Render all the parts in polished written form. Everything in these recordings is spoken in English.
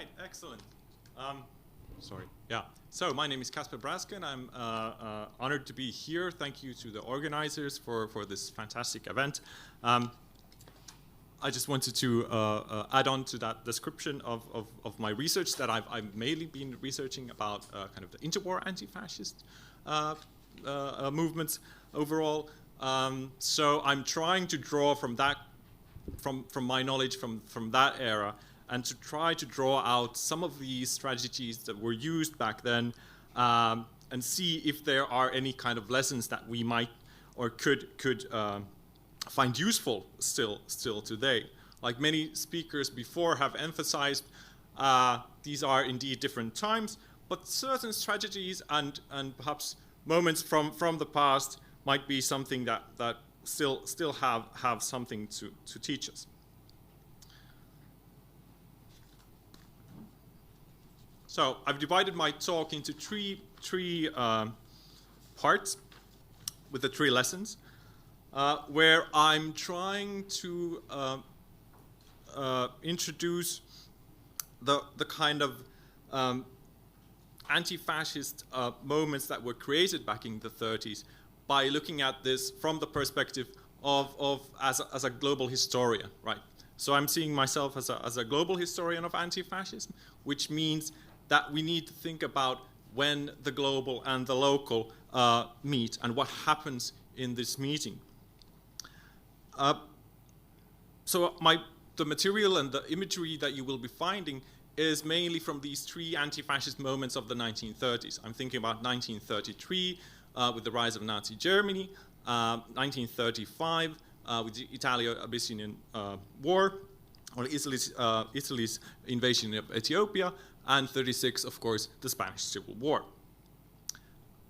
right, excellent. Sorry. Yeah. So my name is Kasper Brasken. I'm honored to be here. Thank you to the organizers for this fantastic event. I just wanted to add on to that description of my research that I've mainly been researching about kind of the interwar anti-fascist movements overall. So I'm trying to draw from that, from my knowledge from that era, and to try to draw out some of these strategies that were used back then, and see if there are any kind of lessons that we might or could find useful still today. Like many speakers before have emphasized, these are indeed different times, but certain strategies and perhaps moments from the past might be something that still have something to teach us. So I've divided my talk into three parts with the three lessons, where I'm trying to introduce the kind of anti-fascist moments that were created back in the 30s by looking at this from the perspective of as a global historian, right? So I'm seeing myself as a global historian of anti-fascism, which means that we need to think about when the global and the local meet and what happens in this meeting. So the material and the imagery that you will be finding is mainly from these three anti-fascist moments of the 1930s. I'm thinking about 1933 with the rise of Nazi Germany, 1935 with the Italo-Abyssinian War, or Italy's invasion of Ethiopia, and 36, of course, the Spanish Civil War.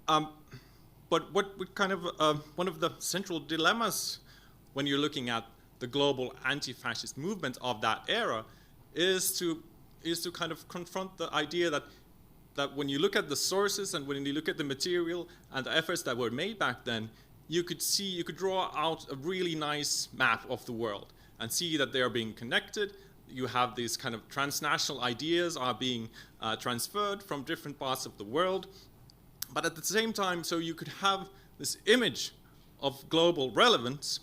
But what kind of one of the central dilemmas when you're looking at the global anti-fascist movement of that era is to kind of confront the idea that when you look at the sources and when you look at the material and the efforts that were made back then, you could draw out a really nice map of the world and see that they are being connected. You have these kind of transnational ideas are being transferred from different parts of the world. But at the same time, so you could have this image of global relevance,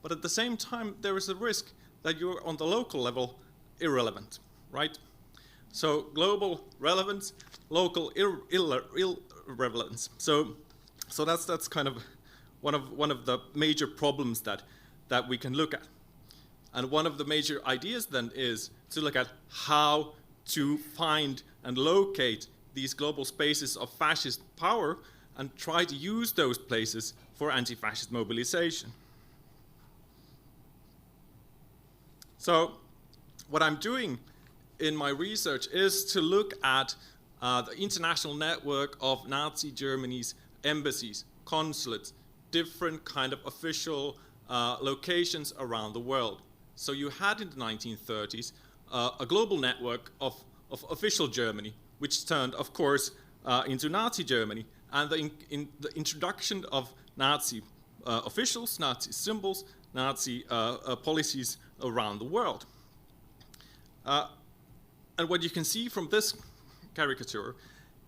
but at the same time, there is a risk that you're on the local level irrelevant, right? So global relevance, local irrelevance. So that's kind of one of the major problems that we can look at. And one of the major ideas then is to look at how to find and locate these global spaces of fascist power and try to use those places for anti-fascist mobilization. So what I'm doing in my research is to look at the international network of Nazi Germany's embassies, consulates, different kind of official locations around the world. So you had in the 1930s a global network of official Germany, which turned, of course, into Nazi Germany, and the introduction of Nazi officials, Nazi symbols, Nazi policies around the world. And what you can see from this caricature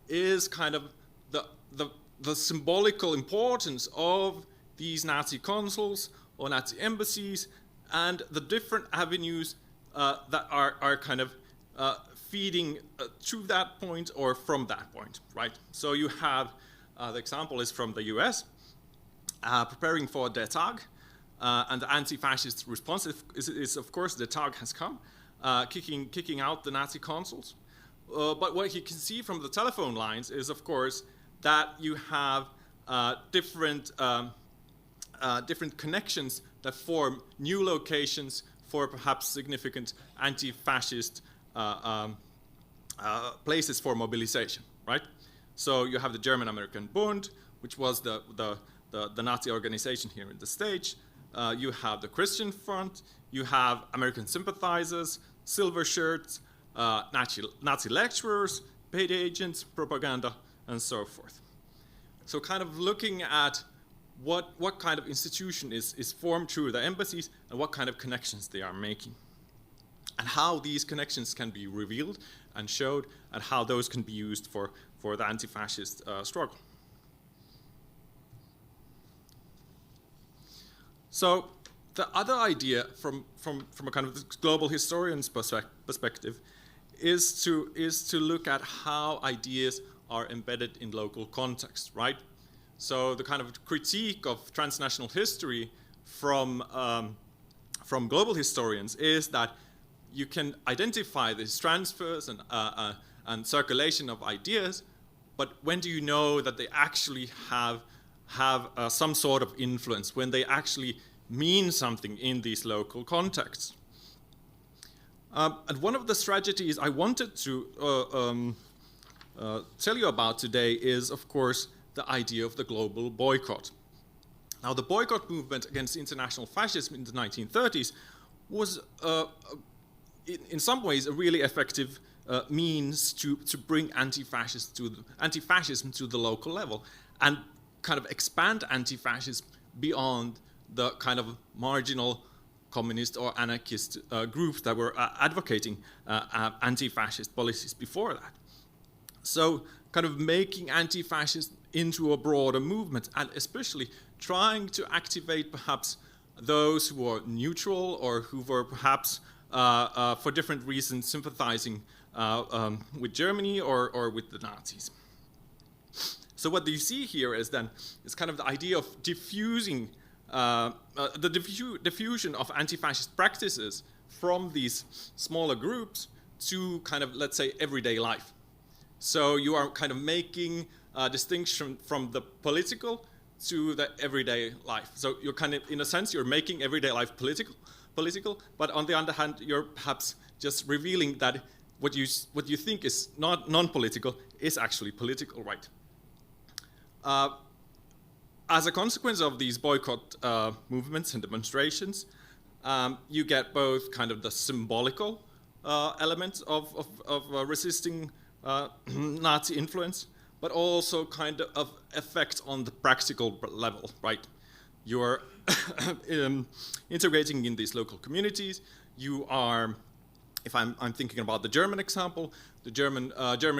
is kind of the symbolical importance of these Nazi consuls or Nazi embassies and the different avenues that are kind of feeding to that point or from that point, right? So you have, the example is from the US, preparing for Der Tag, and the anti-fascist response is of course, Der Tag has come, kicking out the Nazi consuls. But what you can see from the telephone lines is, of course, that you have different connections that form new locations for perhaps significant anti-fascist places for mobilization, right? So you have the German-American Bund, which was the Nazi organization here in the States. You have the Christian Front. You have American sympathizers, silver shirts, Nazi lecturers, paid agents, propaganda, and so forth. So kind of looking at what kind of institution is formed through the embassies and what kind of connections they are making. and how these connections can be revealed and showed, and how those can be used for the anti-fascist struggle. So the other idea from a kind of global historian's perspective is to look at how ideas are embedded in local context, right? So the kind of critique of transnational history from global historians is that you can identify these transfers and circulation of ideas, but when do you know that they actually have some sort of influence, when they actually mean something in these local contexts? And one of the strategies I wanted to tell you about today is, of course, the idea of the global boycott. Now, the boycott movement against international fascism in the 1930s was, in some ways, a really effective means to bring anti-fascism to the local level and kind of expand anti-fascism beyond the kind of marginal communist or anarchist groups that were advocating anti-fascist policies before that. So kind of making anti-fascism into a broader movement, and especially trying to activate perhaps those who are neutral or who were perhaps for different reasons sympathizing with Germany or with the Nazis. So what you see here is kind of the idea of diffusing the diffusion of anti-fascist practices from these smaller groups to kind of, let's say, everyday life. So you are kind of making a distinction from the political to the everyday life. So you're kind of, in a sense, you're making everyday life political, but on the other hand, you're perhaps just revealing that what you think is not non-political is actually political, right? As a consequence of these boycott movements and demonstrations, you get both kind of the symbolical elements of resisting Nazi influence, but also kind of effect on the practical level, right? You're integrating in these local communities. You are, if I'm thinking about the German example, the German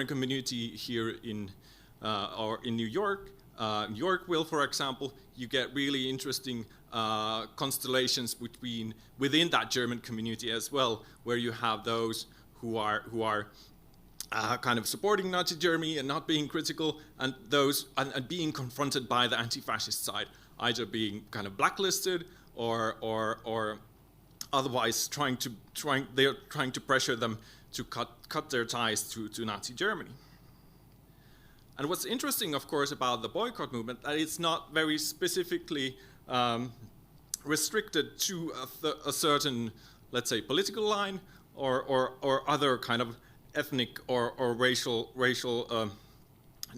community here in New York, Yorkville, for example, you get really interesting constellations within that German community as well, where you have those who are kind of supporting Nazi Germany and not being critical, and those and being confronted by the anti-fascist side, either being kind of blacklisted or otherwise they're trying to pressure them to cut their ties to Nazi Germany. And what's interesting, of course, about the boycott movement, that it's not very specifically restricted to a certain, let's say, political line or other kind of ethnic or racial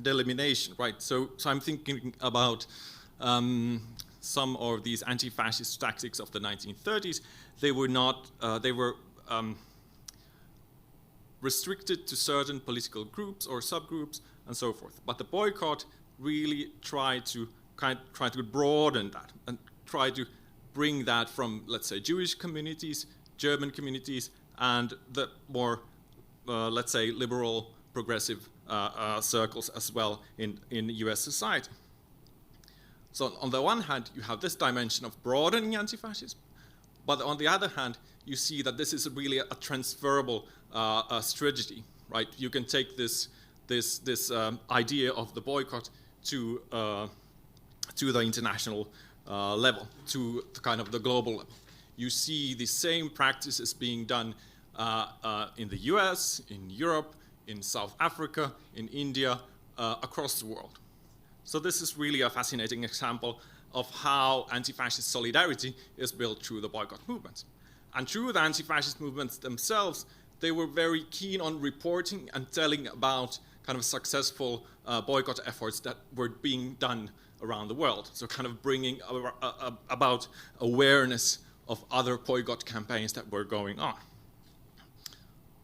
delimitation, right? So I'm thinking about some of these anti-fascist tactics of the 1930s. They were not, they were restricted to certain political groups or subgroups and so forth. But the boycott really tried to broaden that and try to bring that from, let's say, Jewish communities, German communities, and the more, let's say, liberal, progressive circles as well in US society. So on the one hand, you have this dimension of broadening anti-fascism, but on the other hand, you see that this is really a transferable strategy, right? You can take this idea of the boycott to the international level, to kind of the global level. You see the same practices being done in the US, in Europe, in South Africa, in India, across the world. So this is really a fascinating example of how anti-fascist solidarity is built through the boycott movement. And through the anti-fascist movements themselves, they were very keen on reporting and telling about kind of successful boycott efforts that were being done around the world. So kind of bringing about awareness of other boycott campaigns that were going on.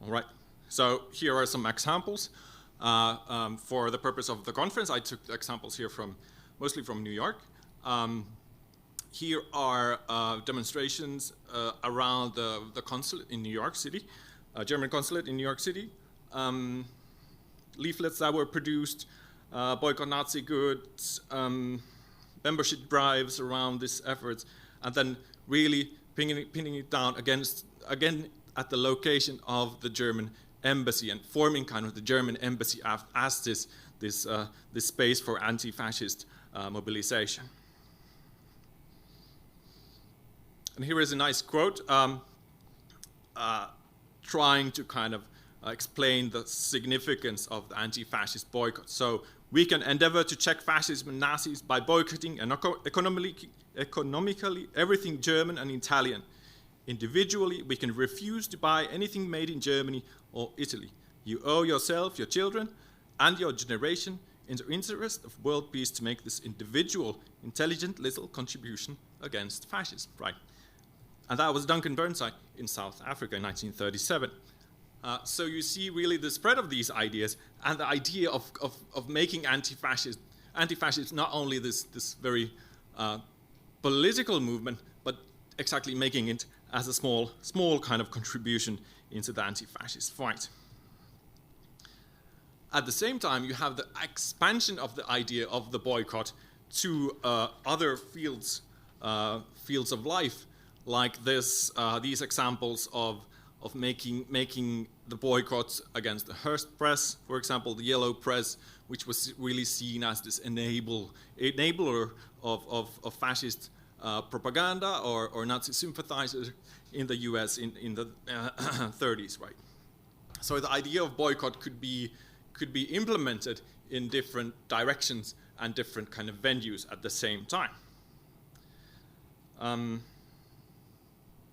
All right, so here are some examples. For the purpose of the conference, I took examples here mostly from New York. here are demonstrations around the consulate in New York City, German consulate in New York City. Leaflets that were produced, boycott Nazi goods, membership drives around these efforts, and then really pinning it down again at the location of the German embassy and forming kind of the German embassy as this space for anti-fascist mobilization. And here is a nice quote trying to kind of explain the significance of the anti-fascist boycott. So we can endeavor to check fascism and Nazis by boycotting and economically everything German and Italian. Individually, we can refuse to buy anything made in Germany or Italy. You owe yourself, your children, and your generation in the interest of world peace to make this individual, intelligent little contribution against fascism, right? And that was Duncan Burnside in South Africa in 1937. So you see really the spread of these ideas and the idea of making anti-fascist not only this very political movement, but exactly making it as a small kind of contribution into the anti-fascist fight. At the same time, you have the expansion of the idea of the boycott to other fields of life, like these examples of making the boycotts against the Hearst press, for example, the Yellow Press, which was really seen as this enabler of fascist propaganda or Nazi sympathizers in the US in the 30s, right? So the idea of boycott could be implemented in different directions and different kind of venues at the same time.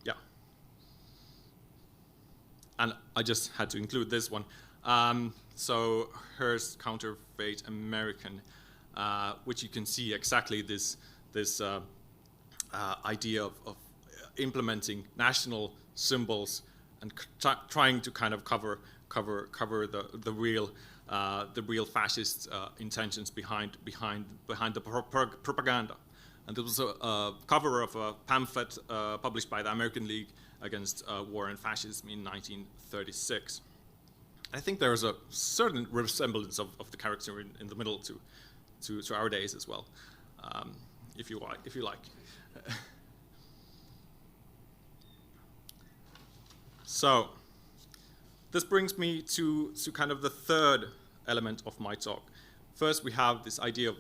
Yeah. And I just had to include this one. So Hearst Counterfeit American, which you can see exactly this idea of implementing national symbols and trying to kind of cover the real fascist intentions behind the propaganda. And there was a cover of a pamphlet published by the American League Against War and Fascism in 1936. I think there is a certain resemblance of the character in the middle to our days as well, if you like. So this brings me to kind of the third element of my talk. First, we have this idea of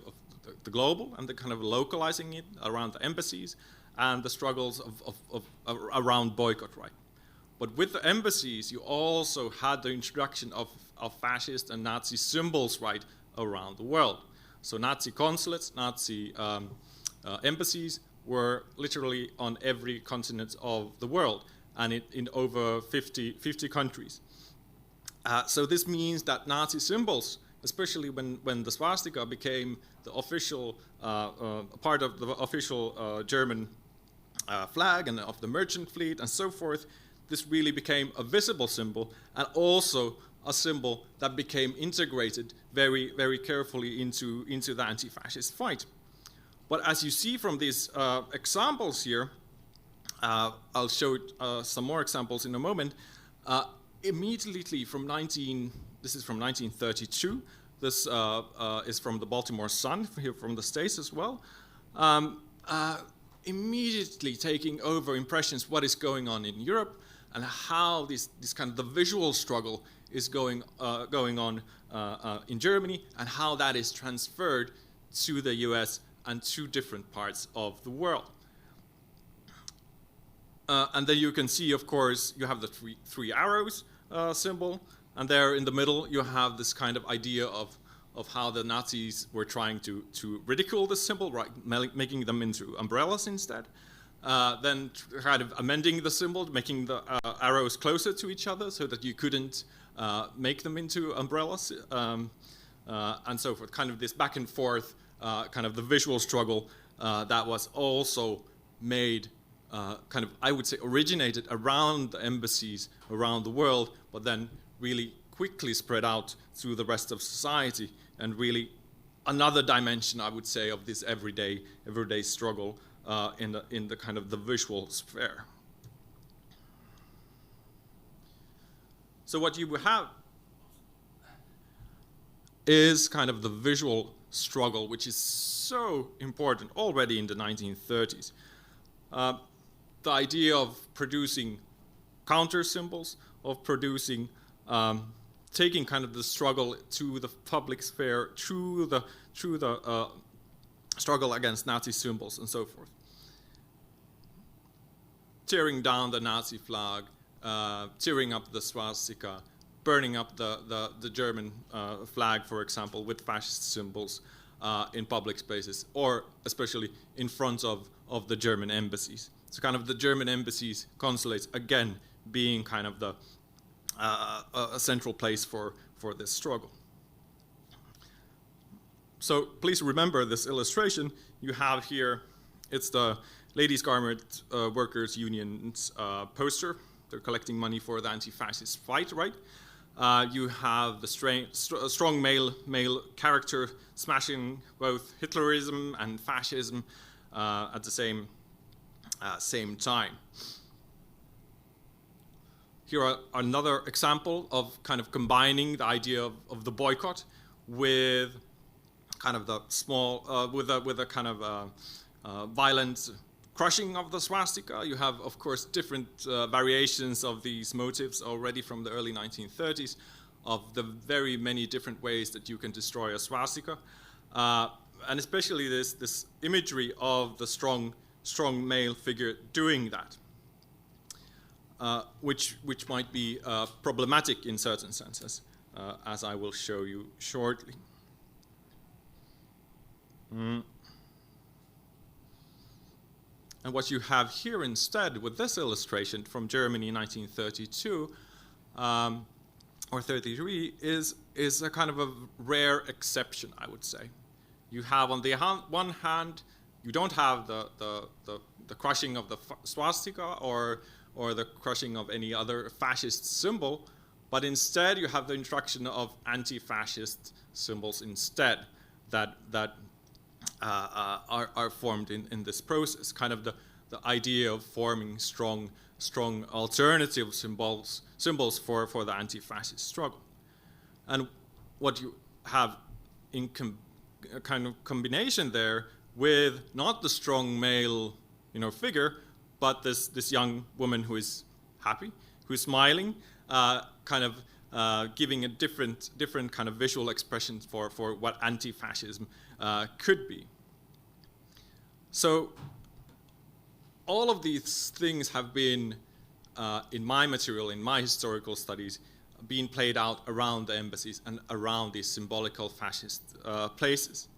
the global and the kind of localizing it around the embassies and the struggles of around boycott, right? But with the embassies, you also had the introduction of fascist and Nazi symbols, right, around the world. So Nazi consulates, Nazi embassies were literally on every continent of the world, and in over 50 countries. So this means that Nazi symbols, especially when the swastika became the official part of the official German flag and of the merchant fleet and so forth, this really became a visible symbol and also a symbol that became integrated very, very carefully into the anti-fascist fight. But as you see from these examples here, I'll show some more examples in a moment. Immediately from this is from 1932. This is from the Baltimore Sun, here from the States as well. Immediately taking over impressions what is going on in Europe and how this kind of the visual struggle is going on in Germany and how that is transferred to the US and to different parts of the world. And then you can see, of course, you have the three arrows symbol, and there in the middle you have this kind of idea of how the Nazis were trying to ridicule this symbol, right, making them into umbrellas instead. Then kind of amending the symbol, making the arrows closer to each other so that you couldn't make them into umbrellas, and so forth. Kind of this back and forth, kind of the visual struggle that was also made, kind of, I would say, originated around the embassies around the world, but then really quickly spread out through the rest of society, and really another dimension, I would say, of this everyday struggle in the kind of the visual sphere. So what you have is kind of the visual struggle, which is so important already in the 1930s. The idea of producing counter symbols, of producing, taking kind of the struggle to the public sphere through the struggle against Nazi symbols and so forth. Tearing down the Nazi flag, tearing up the swastika, burning up the German flag, for example, with fascist symbols in public spaces, or especially in front of the German embassies. So kind of the German embassies, consulates, again, being kind of the a central place for this struggle. So please remember this illustration you have here. It's the Ladies Garment Workers Union's poster. They're collecting money for the anti-fascist fight, right? You have the strong male character smashing both Hitlerism and fascism at the same time. Here are another example of kind of combining the idea of the boycott with kind of the small, with a kind of violent crushing of the swastika. You have, of course, different variations of these motives already from the early 1930s, of the very many different ways that you can destroy a swastika, and especially this imagery of the strong male figure doing that, which might be problematic in certain senses, as I will show you shortly. And what you have here instead with this illustration from Germany in 1932 or 33 is a kind of a rare exception, I would say. You have on the one hand, you don't have the crushing of the swastika or the crushing of any other fascist symbol, but instead you have the introduction of anti-fascist symbols instead that are formed in this process. Kind of the idea of forming strong alternative symbols for the anti-fascist struggle. And what you have in kind of combination there with not the strong male, figure, but this young woman who is happy, who's smiling, kind of giving a different kind of visual expression for what anti-fascism could be. So all of these things have been, in my material, in my historical studies, being played out around the embassies and around these symbolical fascist places.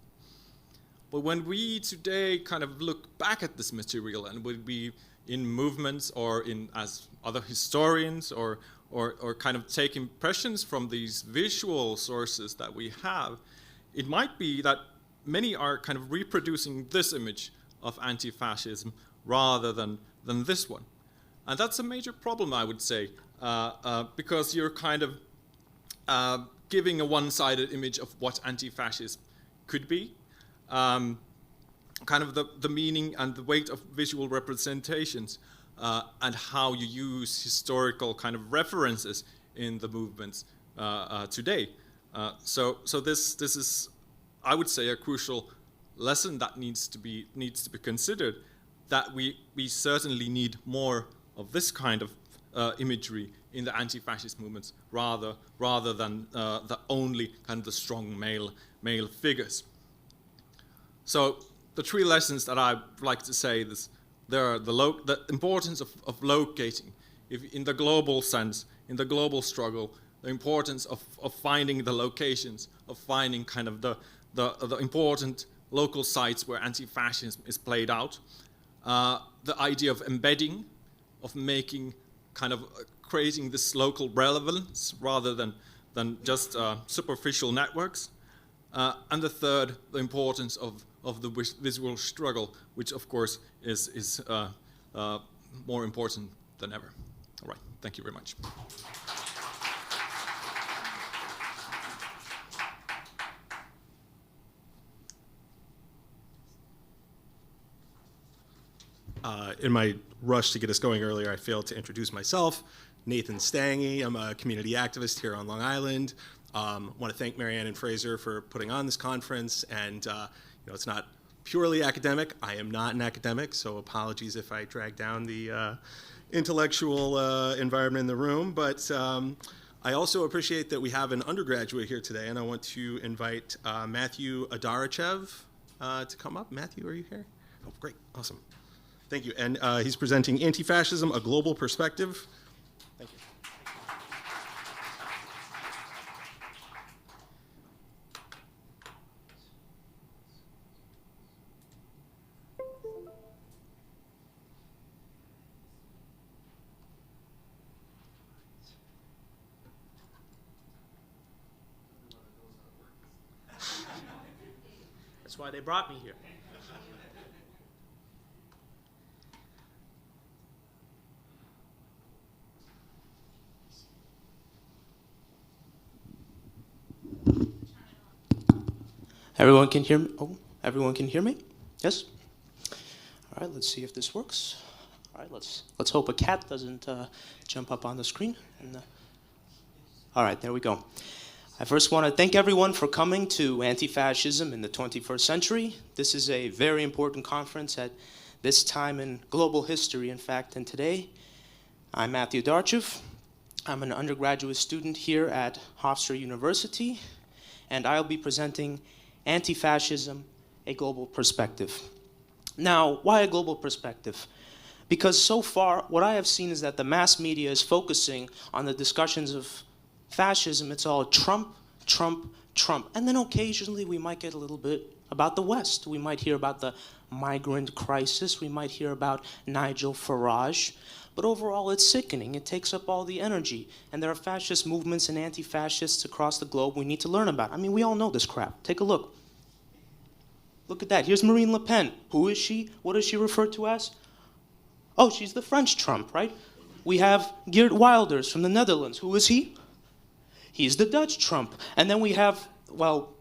But when we today kind of look back at this material and would be in movements or in as other historians or kind of take impressions from these visual sources that we have, it might be that many are kind of reproducing this image of anti-fascism rather than this one. And that's a major problem, I would say, because you're kind of giving a one-sided image of what anti-fascism could be, kind of the meaning and the weight of visual representations, and how you use historical kind of references in the movements today. So this is, I would say, a crucial lesson that needs to be considered, that we certainly need more of this kind of imagery in the anti-fascist movements rather than the only kind of the strong male figures. So the three lessons that I'd like to say is there are the importance of locating, in the global sense, in the global struggle, the importance of finding the locations, of finding kind of the important local sites where anti-fascism is played out, the idea of embedding, of making kind of creating this local relevance rather than just superficial networks, and the third, the importance of the visual struggle, which of course is more important than ever. All right, thank you very much. In my rush to get us going earlier, I failed to introduce myself. Nathan Stange. I'm a community activist here on Long Island. Want to thank Marianne and Fraser for putting on this conference. And it's not purely academic. I am not an academic, so apologies if I drag down the intellectual environment in the room. But I also appreciate that we have an undergraduate here today, and I want to invite Matthew Adarichev to come up. Matthew, are you here? Oh, great. Awesome. Thank you. And he's presenting Anti-Fascism, A Global Perspective. Thank you. That's why they brought me here. Everyone can hear me? Oh, everyone can hear me? Yes? All right, let's see if this works. All right, let's hope a cat doesn't jump up on the screen. All right, there we go. I first want to thank everyone for coming to Anti-Fascism in the 21st Century. This is a very important conference at this time in global history, in fact, and today I'm Matthew Adarichev. I'm an undergraduate student here at Hofstra University, and I'll be presenting Anti-Fascism, A Global Perspective. Now, why a global perspective? Because so far, what I have seen is that the mass media is focusing on the discussions of fascism. It's all Trump, Trump, Trump. And then occasionally we might get a little bit about the West. We might hear about the migrant crisis. We might hear about Nigel Farage. But overall, it's sickening. It takes up all the energy. And there are fascist movements and anti-fascists across the globe we need to learn about. I mean, we all know this crap. Take a look. Look at that. Here's Marine Le Pen. Who is she? What is she referred to as? Oh, she's the French Trump, right? We have Geert Wilders from the Netherlands. Who is he? He's the Dutch Trump. And then we have, well,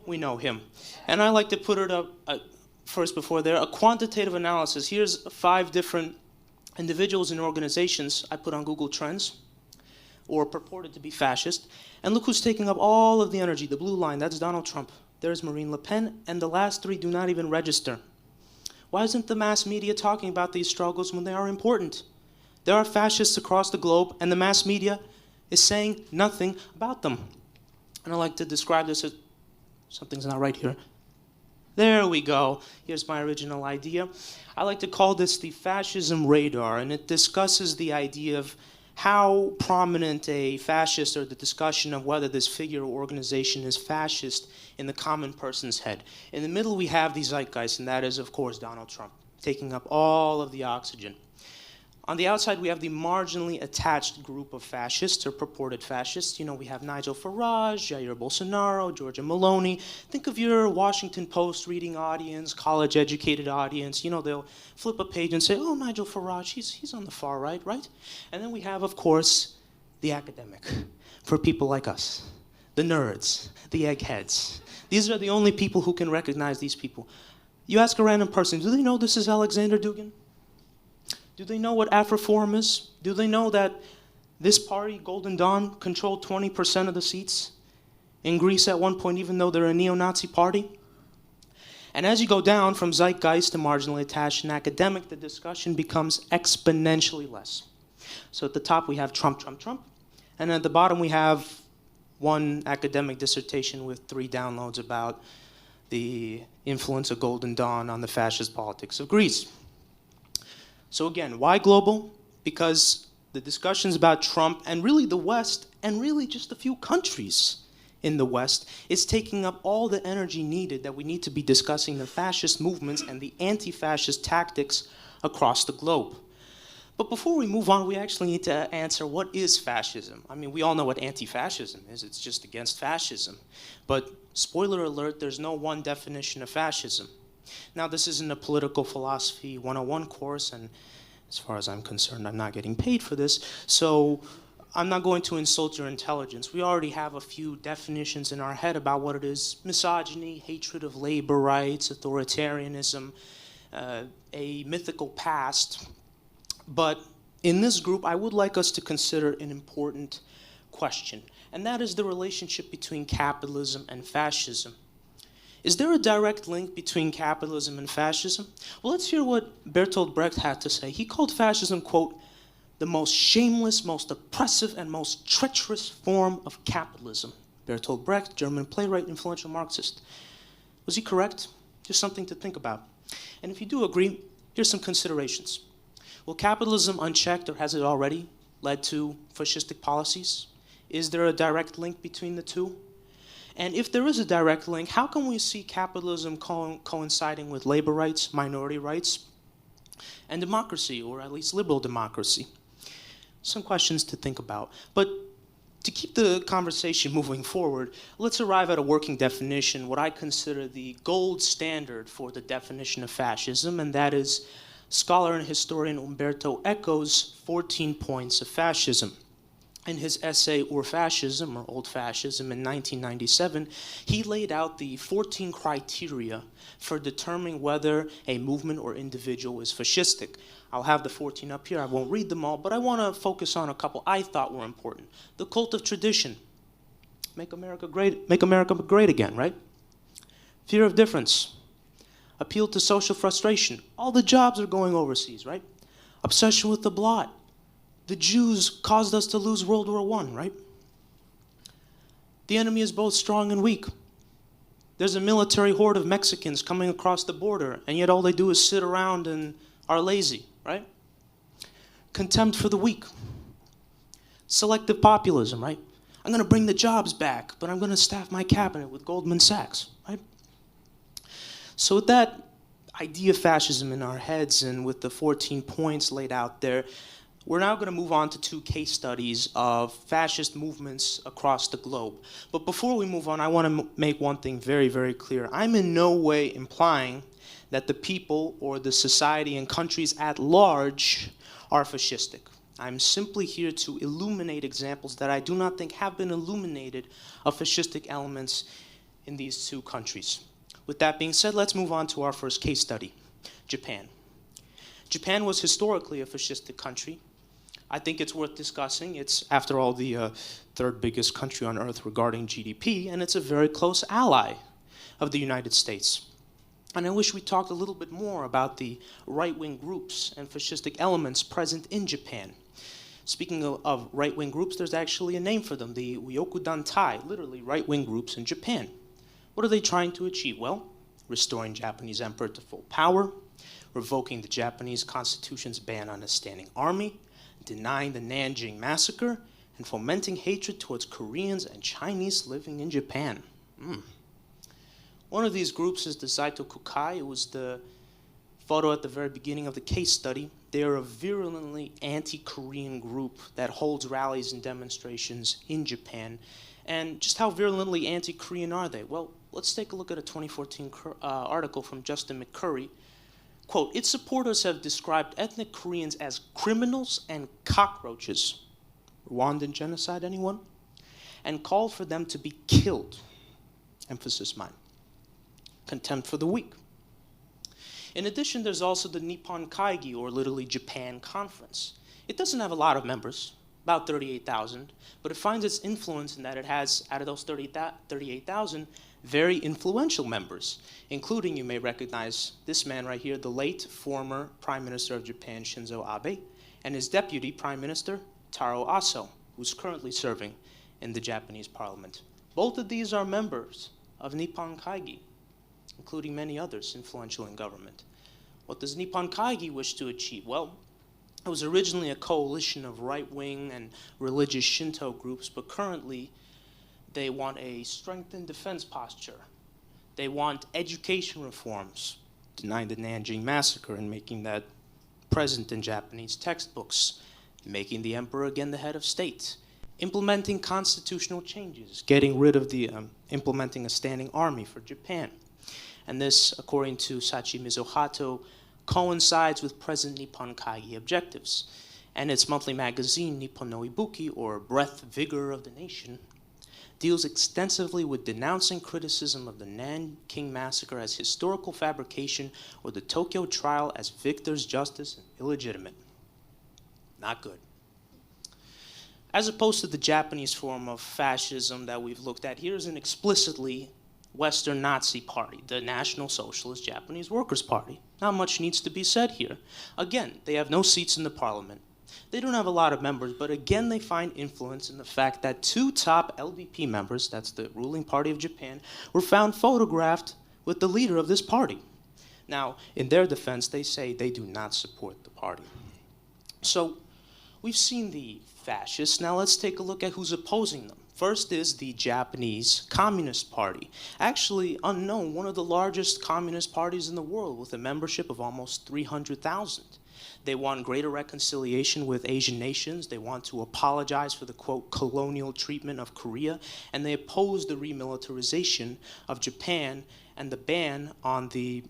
we know him. And I like to put it up first before there, a quantitative analysis. Here's 5 different individuals and organizations I put on Google Trends, or purported to be fascist. And look who's taking up all of the energy. The blue line, that's Donald Trump. There's Marine Le Pen, and the last 3 do not even register. Why isn't the mass media talking about these struggles when they are important? There are fascists across the globe, and the mass media is saying nothing about them. And I like to describe this as, something's not right here. There we go. Here's my original idea. I like to call this the fascism radar, and it discusses the idea of how prominent a fascist, or the discussion of whether this figure or organization is fascist in the common person's head. In the middle, we have the zeitgeist, and that is, of course, Donald Trump, taking up all of the oxygen. On the outside, we have the marginally attached group of fascists, or purported fascists. You know, we have Nigel Farage, Jair Bolsonaro, Giorgia Meloni. Think of your Washington Post reading audience, college-educated audience. You know, they'll flip a page and say, oh, Nigel Farage, he's on the far right, right? And then we have, of course, the academic, for people like us, the nerds, the eggheads. These are the only people who can recognize these people. You ask a random person, do they know this is Alexander Dugin? Do they know what Afroforum is? Do they know that this party, Golden Dawn, controlled 20% of the seats in Greece at one point, even though they're a neo-Nazi party? And as you go down from zeitgeist to marginally attached and academic, the discussion becomes exponentially less. So at the top we have Trump, Trump, Trump. And at the bottom we have one academic dissertation with 3 downloads about the influence of Golden Dawn on the fascist politics of Greece. So again, why global? Because the discussions about Trump and really the West, and really just a few countries in the West, is taking up all the energy needed that we need to be discussing the fascist movements and the anti-fascist tactics across the globe. But before we move on, we actually need to answer, what is fascism? I mean, we all know what anti-fascism is. It's just against fascism. But spoiler alert, there's no one definition of fascism. Now, this isn't a political philosophy 101 course, and as far as I'm concerned, I'm not getting paid for this, so I'm not going to insult your intelligence. We already have a few definitions in our head about what it is: misogyny, hatred of labor rights, authoritarianism, a mythical past. But in this group, I would like us to consider an important question, and that is the relationship between capitalism and fascism. Is there a direct link between capitalism and fascism? Well, let's hear what Bertolt Brecht had to say. He called fascism, quote, the most shameless, most oppressive, and most treacherous form of capitalism. Bertolt Brecht, German playwright, influential Marxist. Was he correct? Just something to think about. And if you do agree, here's some considerations. Will capitalism unchecked, or has it already, led to fascistic policies? Is there a direct link between the two? And if there is a direct link, how can we see capitalism coinciding with labor rights, minority rights, and democracy, or at least liberal democracy? Some questions to think about. But to keep the conversation moving forward, let's arrive at a working definition, what I consider the gold standard for the definition of fascism, and that is scholar and historian Umberto Eco's 14 points of fascism. In his essay, Ur-Fascism, or Old Fascism, in 1997, he laid out the 14 criteria for determining whether a movement or individual is fascistic. I'll have the 14 up here. I won't read them all, but I want to focus on a couple I thought were important. The cult of tradition. Make America great again, right? Fear of difference. Appeal to social frustration. All the jobs are going overseas, right? Obsession with the blot. The Jews caused us to lose World War I, right? The enemy is both strong and weak. There's a military horde of Mexicans coming across the border, and yet all they do is sit around and are lazy, right? Contempt for the weak. Selective populism, right? I'm going to bring the jobs back, but I'm going to staff my cabinet with Goldman Sachs, right? So with that idea of fascism in our heads and with the 14 points laid out there, we're now going to move on to 2 case studies of fascist movements across the globe. But before we move on, I want to make one thing very, very clear. I'm in no way implying that the people or the society and countries at large are fascistic. I'm simply here to illuminate examples that I do not think have been illuminated of fascistic elements in these 2 countries. With that being said, let's move on to our first case study, Japan. Japan was historically a fascistic country. I think it's worth discussing. It's, after all, the 3rd biggest country on earth regarding GDP, and it's a very close ally of the United States. And I wish we talked a little bit more about the right-wing groups and fascistic elements present in Japan. Speaking of right-wing groups, there's actually a name for them, the Ryokudantai, literally right-wing groups in Japan. What are they trying to achieve? Well, restoring Japanese emperor to full power, revoking the Japanese constitution's ban on a standing army, denying the Nanjing massacre, and fomenting hatred towards Koreans and Chinese living in Japan. One of these groups is the Saito Kukai. It was the photo at the very beginning of the case study. They are a virulently anti-Korean group that holds rallies and demonstrations in Japan. And just how virulently anti-Korean are they? Well, let's take a look at a 2014 article from Justin McCurry. Quote, its supporters have described ethnic Koreans as criminals and cockroaches. Rwandan genocide, anyone? And called for them to be killed. Emphasis mine. Contempt for the weak. In addition, there's also the Nippon Kaigi, or literally Japan Conference. It doesn't have a lot of members, about 38,000, but it finds its influence in that it has, out of those 38,000, very influential members, including, you may recognize this man right here, the late former Prime Minister of Japan, Shinzo Abe, and his deputy Prime Minister, Taro Aso, who's currently serving in the Japanese parliament. Both of these are members of Nippon Kaigi, including many others influential in government. What does Nippon Kaigi wish to achieve? Well, it was originally a coalition of right-wing and religious Shinto groups, but currently they want a strengthened defense posture. They want education reforms, denying the Nanjing massacre and making that present in Japanese textbooks, making the emperor again the head of state, implementing constitutional changes, getting rid of the, implementing a standing army for Japan. And this, according to Sachi Mizuhato, coincides with present Nippon Kaigi objectives. And its monthly magazine, Nippon no Ibuki, or Breath Vigor of the Nation, deals extensively with denouncing criticism of the Nanking Massacre as historical fabrication or the Tokyo trial as victor's justice and illegitimate. Not good. As opposed to the Japanese form of fascism that we've looked at, here's an explicitly Western Nazi party, the National Socialist Japanese Workers' Party. Not much needs to be said here. Again, they have no seats in the parliament. They don't have a lot of members, but again, they find influence in the fact that 2 top LDP members, that's the ruling party of Japan, were found photographed with the leader of this party. Now, in their defense, they say they do not support the party. So, we've seen the fascists. Now let's take a look at who's opposing them. First is the Japanese Communist Party. Actually, unknown, one of the largest communist parties in the world with a membership of almost 300,000. They want greater reconciliation with Asian nations. They want to apologize for the, quote, colonial treatment of Korea. And they oppose the remilitarization of Japan and the ban on the,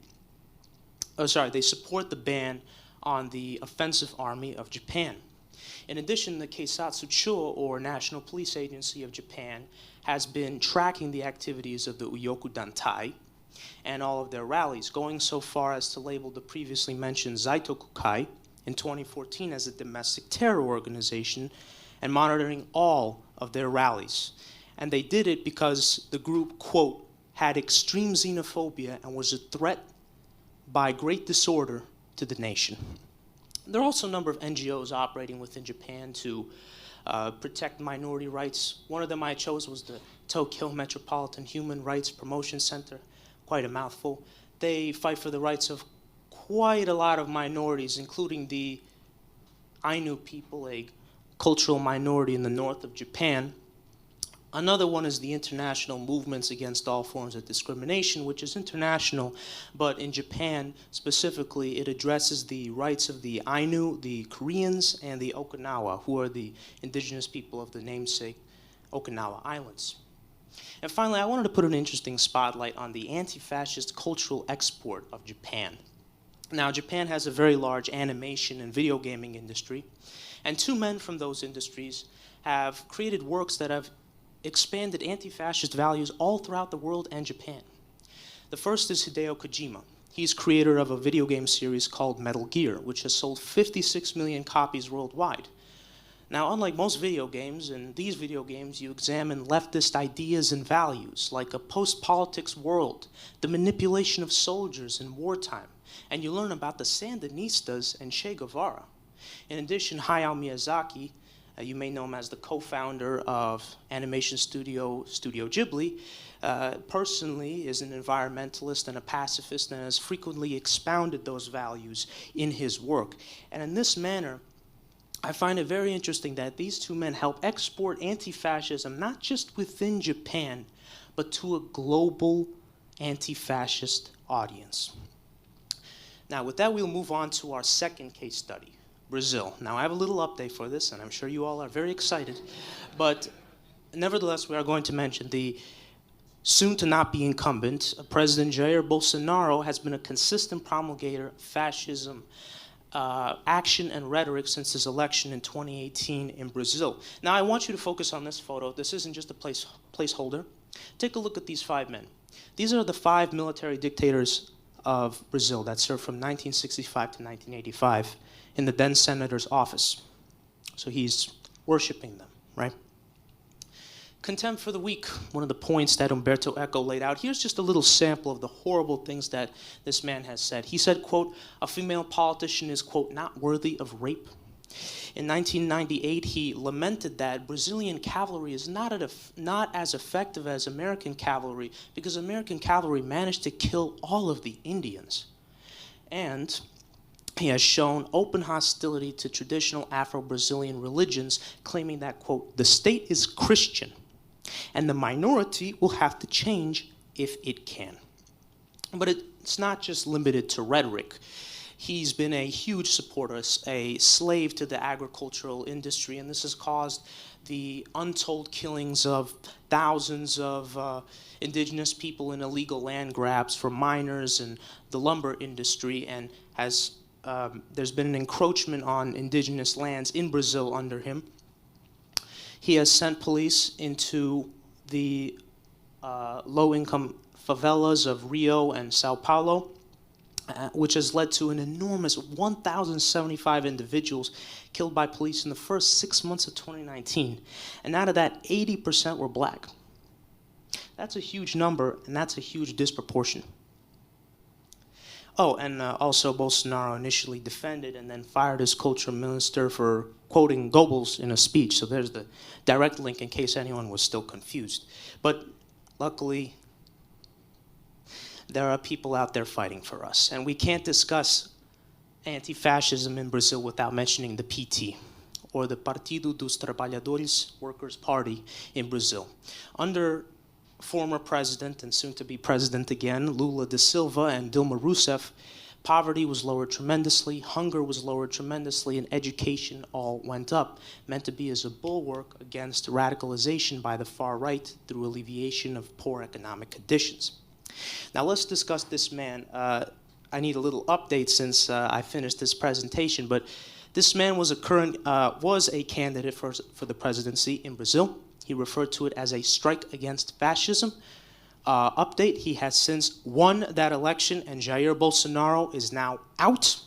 they support the ban on the offensive army of Japan. In addition, the Keisatsu-cho, or National Police Agency of Japan, has been tracking the activities of the Uyoku Dantai and all of their rallies, going so far as to label the previously mentioned Zaitoku-kai in 2014 as a domestic terror organization and monitoring all of their rallies. And they did it because the group, quote, had extreme xenophobia and was a threat by great disorder to the nation. There are also a number of NGOs operating within Japan to protect minority rights. One of them I chose was the Tokyo Metropolitan Human Rights Promotion Center, quite a mouthful. They fight for the rights of quite a lot of minorities, including the Ainu people, a cultural minority in the north of Japan. Another one is the International Movements Against All Forms of Discrimination, which is international, but in Japan specifically, it addresses the rights of the Ainu, the Koreans, and the Okinawa, who are the indigenous people of the namesake Okinawa Islands. And finally, I wanted to put an interesting spotlight on the anti-fascist cultural export of Japan. Now, Japan has a very large animation and video gaming industry, and 2 men from those industries have created works that have expanded anti-fascist values all throughout the world and Japan. The first is Hideo Kojima. He's creator of a video game series called Metal Gear, which has sold 56 million copies worldwide. Now, unlike most video games, in these video games you examine leftist ideas and values, like a post-politics world, the manipulation of soldiers in wartime, and you learn about the Sandinistas and Che Guevara. In addition, Hayao Miyazaki, you may know him as the co-founder of animation studio Ghibli, personally is an environmentalist and a pacifist and has frequently expounded those values in his work. And in this manner, I find it very interesting that these 2 men help export anti-fascism not just within Japan, but to a global anti-fascist audience. Now, with that, we'll move on to our second case study. Brazil. Now, I have a little update for this, and I'm sure you all are very excited. But nevertheless, we are going to mention the soon-to-not-be incumbent, President Jair Bolsonaro, has been a consistent promulgator of fascism action and rhetoric since his election in 2018 in Brazil. Now, I want you to focus on this photo. This isn't just a placeholder. Take a look at these 5 men. These are the 5 military dictators of Brazil that served from 1965 to 1985. In the then senator's office. So he's worshiping them, right? Contempt for the weak, one of the points that Umberto Eco laid out. Here's just a little sample of the horrible things that this man has said. He said, quote, a female politician is, quote, not worthy of rape. In 1998, he lamented that Brazilian cavalry is not as effective as American cavalry because American cavalry managed to kill all of the Indians. And he has shown open hostility to traditional Afro-Brazilian religions, claiming that, quote, the state is Christian, and the minority will have to change if it can. But it's not just limited to rhetoric. He's been a huge supporter, a slave to the agricultural industry, and this has caused the untold killings of thousands of indigenous people in illegal land grabs for miners and the lumber industry, and has there's been an encroachment on indigenous lands in Brazil under him. He has sent police into the low-income favelas of Rio and Sao Paulo, which has led to an enormous 1,075 individuals killed by police in the first 6 months of 2019. And out of that, 80% were black. That's a huge number, and that's a huge disproportion. Oh, and also Bolsonaro initially defended and then fired his culture minister for quoting Goebbels in a speech. So there's the direct link in case anyone was still confused. But luckily, there are people out there fighting for us. And we can't discuss anti-fascism in Brazil without mentioning the PT, or the Partido dos Trabalhadores, Workers' Party in Brazil. Under former president and soon-to-be president again, Lula da Silva and Dilma Rousseff, poverty was lowered tremendously, hunger was lowered tremendously, and education all went up, meant to be as a bulwark against radicalization by the far right through alleviation of poor economic conditions. Now let's discuss this man. I need a little update since I finished this presentation, but this man was a candidate for the presidency in Brazil. He referred to it as a strike against fascism. Update, he has since won that election, and Jair Bolsonaro is now out.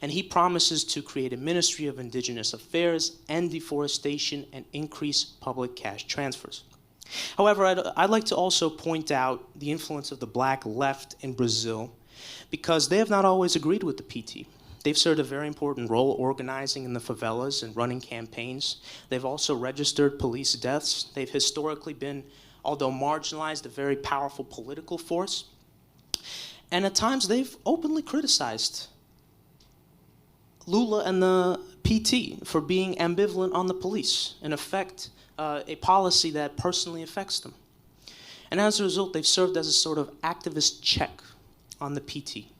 And he promises to create a Ministry of Indigenous Affairs, end deforestation, and increase public cash transfers. However, I'd like to also point out the influence of the black left in Brazil, because they have not always agreed with the PT. They've served a very important role organizing in the favelas and running campaigns. They've also registered police deaths. They've historically been, although marginalized, a very powerful political force. And at times they've openly criticized Lula and the PT for being ambivalent on the police, in effect, a policy that personally affects them. And as a result, they've served as a sort of activist check on the PT,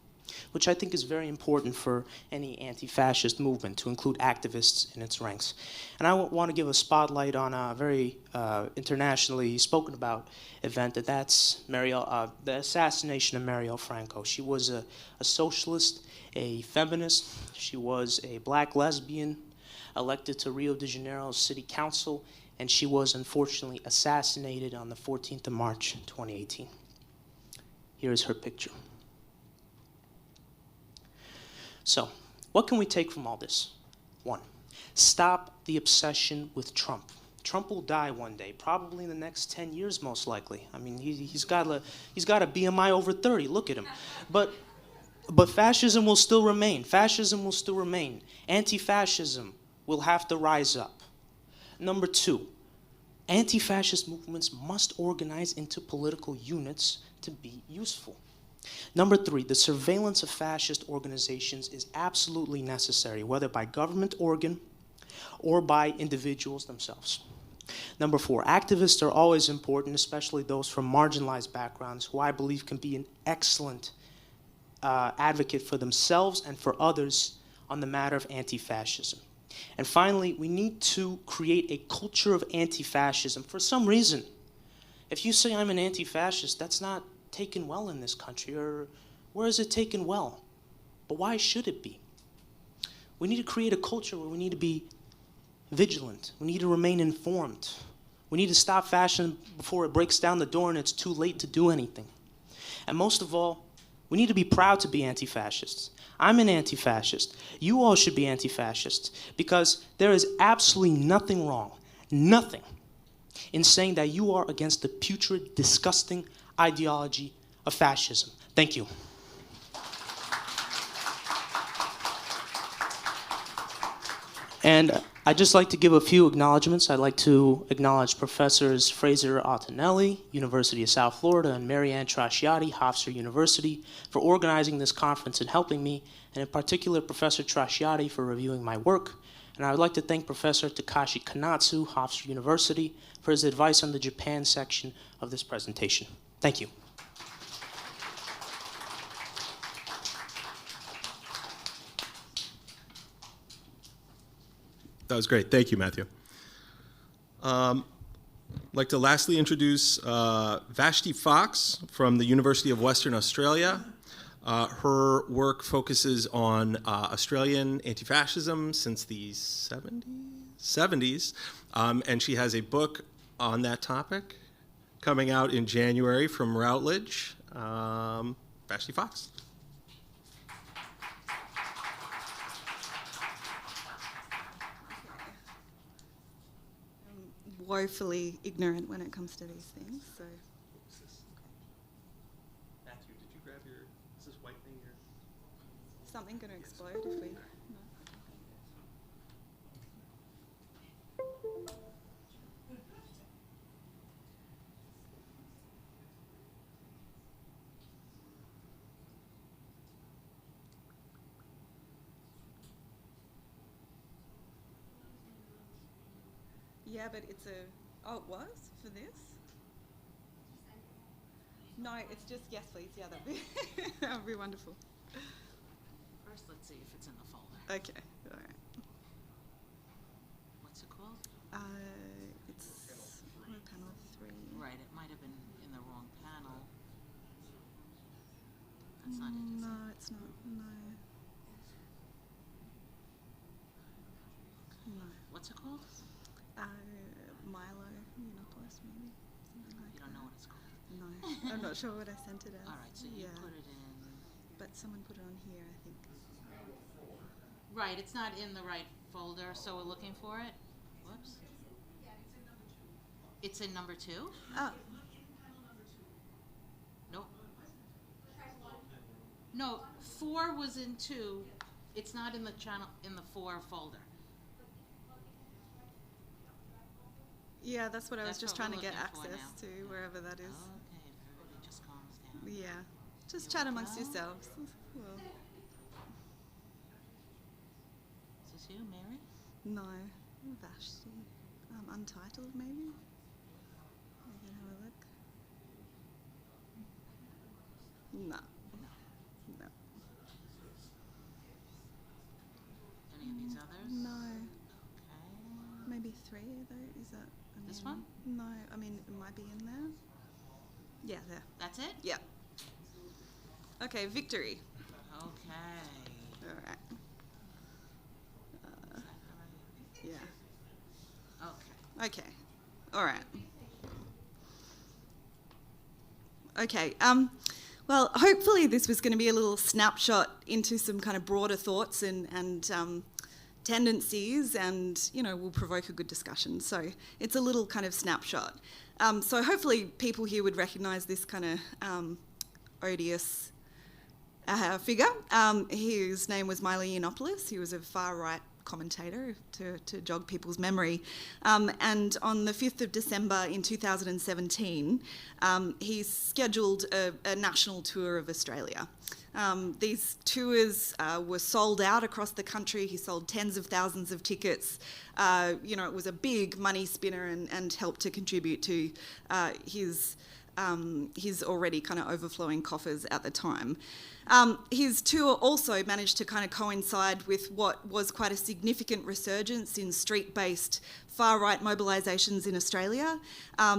which I think is very important for any anti-fascist movement, to include activists in its ranks. And I want to give a spotlight on a very internationally spoken about event, that's the assassination of Marielle Franco. She was a socialist, a feminist. She was a black lesbian, elected to Rio de Janeiro City Council, and she was unfortunately assassinated on the 14th of March, 2018. Here is her picture. So, what can we take from all this? One, stop the obsession with Trump. Trump will die one day, probably in the next 10 years, most likely. I mean, he's got a BMI over 30. Look at him. But fascism will still remain. Fascism will still remain. Anti-fascism will have to rise up. Number two, anti-fascist movements must organize into political units to be useful. Number three, the surveillance of fascist organizations is absolutely necessary, whether by government organ or by individuals themselves. Number four, activists are always important, especially those from marginalized backgrounds, who I believe can be an excellent advocate for themselves and for others on the matter of anti-fascism. And finally, we need to create a culture of anti-fascism. For some reason, if you say I'm an anti-fascist, that's not taken well in this country, or where is it taken well? But why should it be? We need to create a culture where we need to be vigilant. We need to remain informed. We need to stop fascism before it breaks down the door and it's too late to do anything. And most of all, we need to be proud to be anti-fascists. I'm an anti-fascist. You all should be anti-fascists, because there is absolutely nothing wrong, nothing, in saying that you are against the putrid, disgusting ideology of fascism. Thank you. And I'd just like to give a few acknowledgments. I'd like to acknowledge Professors Fraser Ottinelli, University of South Florida, and Marianne Trasciatti, Hofstra University, for organizing this conference and helping me, and in particular Professor Trasciatti for reviewing my work. And I would like to thank Professor Takashi Kanatsu, Hofstra University, for his advice on the Japan section of this presentation. Thank you. That was great. Thank you, Matthew. I'd like to lastly introduce Vashti Fox from the University of Western Australia. Her work focuses on Australian anti-fascism since the 70s, and she has a book on that topic. Coming out in January from Routledge, Vashti Fox. I'm woefully ignorant when it comes to these things, so. Matthew, did you grab your, is this white thing here? Something going to explode if we... No. Yeah, but it's a... Oh, it was? For this? No, it's just... Yes, please. Yeah, that would be wonderful. First, let's see if it's in the folder. Okay, all right. What's it called? It's panel 3. Right, it might have been in the wrong panel. That's not it, is No, it? it's not. No. No. What's it called? Milo, Yiannopoulos, maybe. Something like You don't that. know what it's called. No, I'm not sure what I sent it as. All right, so you yeah. put it in. But someone put it on here, I think. Right, it's not in the right folder, so we're looking for it. Whoops. It's in number 2? Oh. Nope. No, 4 was in 2. It's not in the channel in the 4 folder. Yeah, that's what I was That's just what trying we're to get looking for access now. to, wherever that is. Okay, if everybody just calms down. Yeah. Just Here chat we amongst go. yourselves. Well, Is this you, Mary? no. Vashti. Untitled, maybe? We can have a look. No. No. Any of these others? No. Okay. Maybe 3, though. Is that... I This mean, one? No. I mean, it might be in there. Yeah, there. That's it? Yeah. Okay, victory. Okay. All right. Yeah. Okay. Okay. All right. Okay. Well, hopefully this was going to be a little snapshot into some kind of broader thoughts and tendencies, and will provoke a good discussion. So it's a little kind of snapshot. So hopefully people here would recognise this kind of odious figure. His name was Milo Yiannopoulos. He was a far-right commentator, to jog people's memory. And on the 5th of December in 2017, he scheduled a national tour of Australia. These tours were sold out across the country. He sold tens of thousands of tickets. It was a big money spinner and helped to contribute to his already kind of overflowing coffers at the time. His tour also managed to kind of coincide with what was quite a significant resurgence in street-based far-right mobilisations in Australia,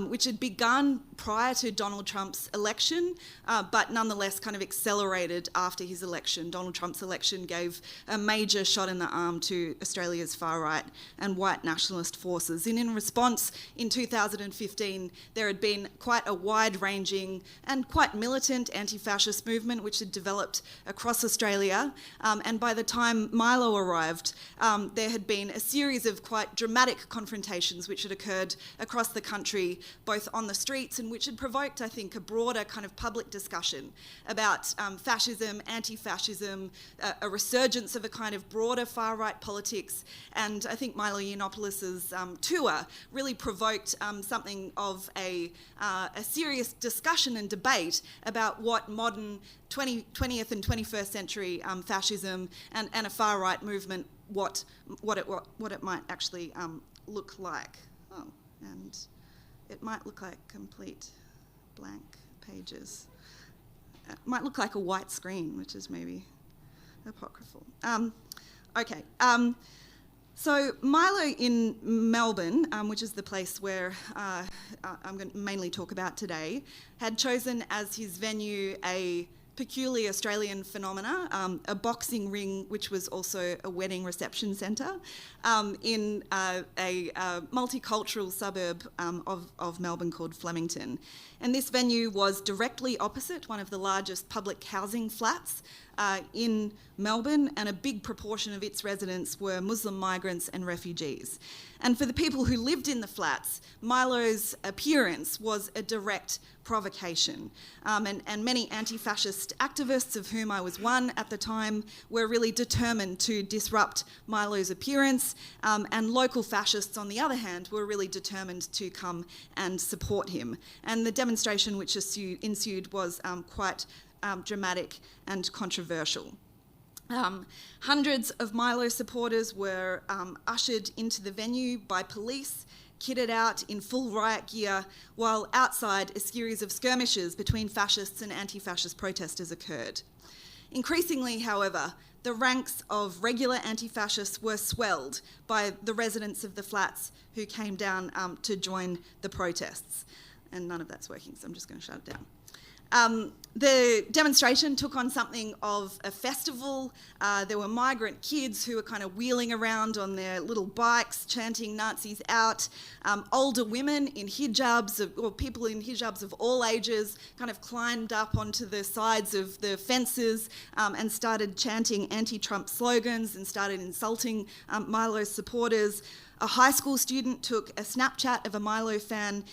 which had begun prior to Donald Trump's election, but nonetheless kind of accelerated after his election. Donald Trump's election gave a major shot in the arm to Australia's far-right and white nationalist forces. And in response, in 2015, there had been quite a wide-ranging and quite militant anti-fascist movement which had developed across Australia. And by the time Milo arrived, there had been a series of quite dramatic confrontations which had occurred across the country, both on the streets, and which had provoked, I think, a broader kind of public discussion about fascism, anti-fascism, a resurgence of a kind of broader far-right politics. And I think Milo Yiannopoulos' tour really provoked something of a serious discussion and debate about what modern 20th and 21st century fascism and a far-right movement, what it might actually look like. Oh, and it might look like complete blank pages. It might look like a white screen, which is maybe apocryphal. Okay. So Milo in Melbourne, which is the place where I'm going to mainly talk about today, had chosen as his venue a peculiar Australian phenomena, a boxing ring which was also a wedding reception centre in a multicultural suburb of Melbourne called Flemington. And this venue was directly opposite one of the largest public housing flats in Melbourne, and a big proportion of its residents were Muslim migrants and refugees. And for the people who lived in the flats, Milo's appearance was a direct provocation. And many anti-fascist activists, of whom I was one at the time, were really determined to disrupt Milo's appearance, and local fascists, on the other hand, were really determined to come and support him. And the demonstration which ensued was quite dramatic and controversial. Hundreds of Milo supporters were ushered into the venue by police, kitted out in full riot gear, while outside a series of skirmishes between fascists and anti-fascist protesters occurred. Increasingly, however, the ranks of regular anti-fascists were swelled by the residents of the flats who came down to join the protests. And none of that's working, so I'm just going to shut it down. The demonstration took on something of a festival. There were migrant kids who were kind of wheeling around on their little bikes, chanting Nazis out. Older women in hijabs, or people in hijabs of all ages, kind of climbed up onto the sides of the fences and started chanting anti-Trump slogans and started insulting Milo's supporters. A high school student took a Snapchat of a Milo fan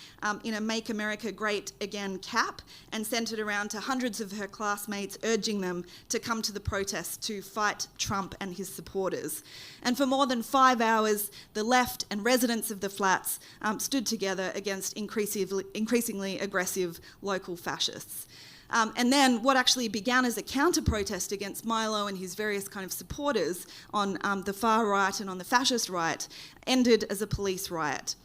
in a Make America Great Again cap and sent it around to hundreds of her classmates, urging them to come to the protest to fight Trump and his supporters. And for more than 5 hours, the left and residents of the flats stood together against increasingly aggressive local fascists. And then what actually began as a counter-protest against Milo and his various kind of supporters on the far right and on the fascist right ended as a police riot.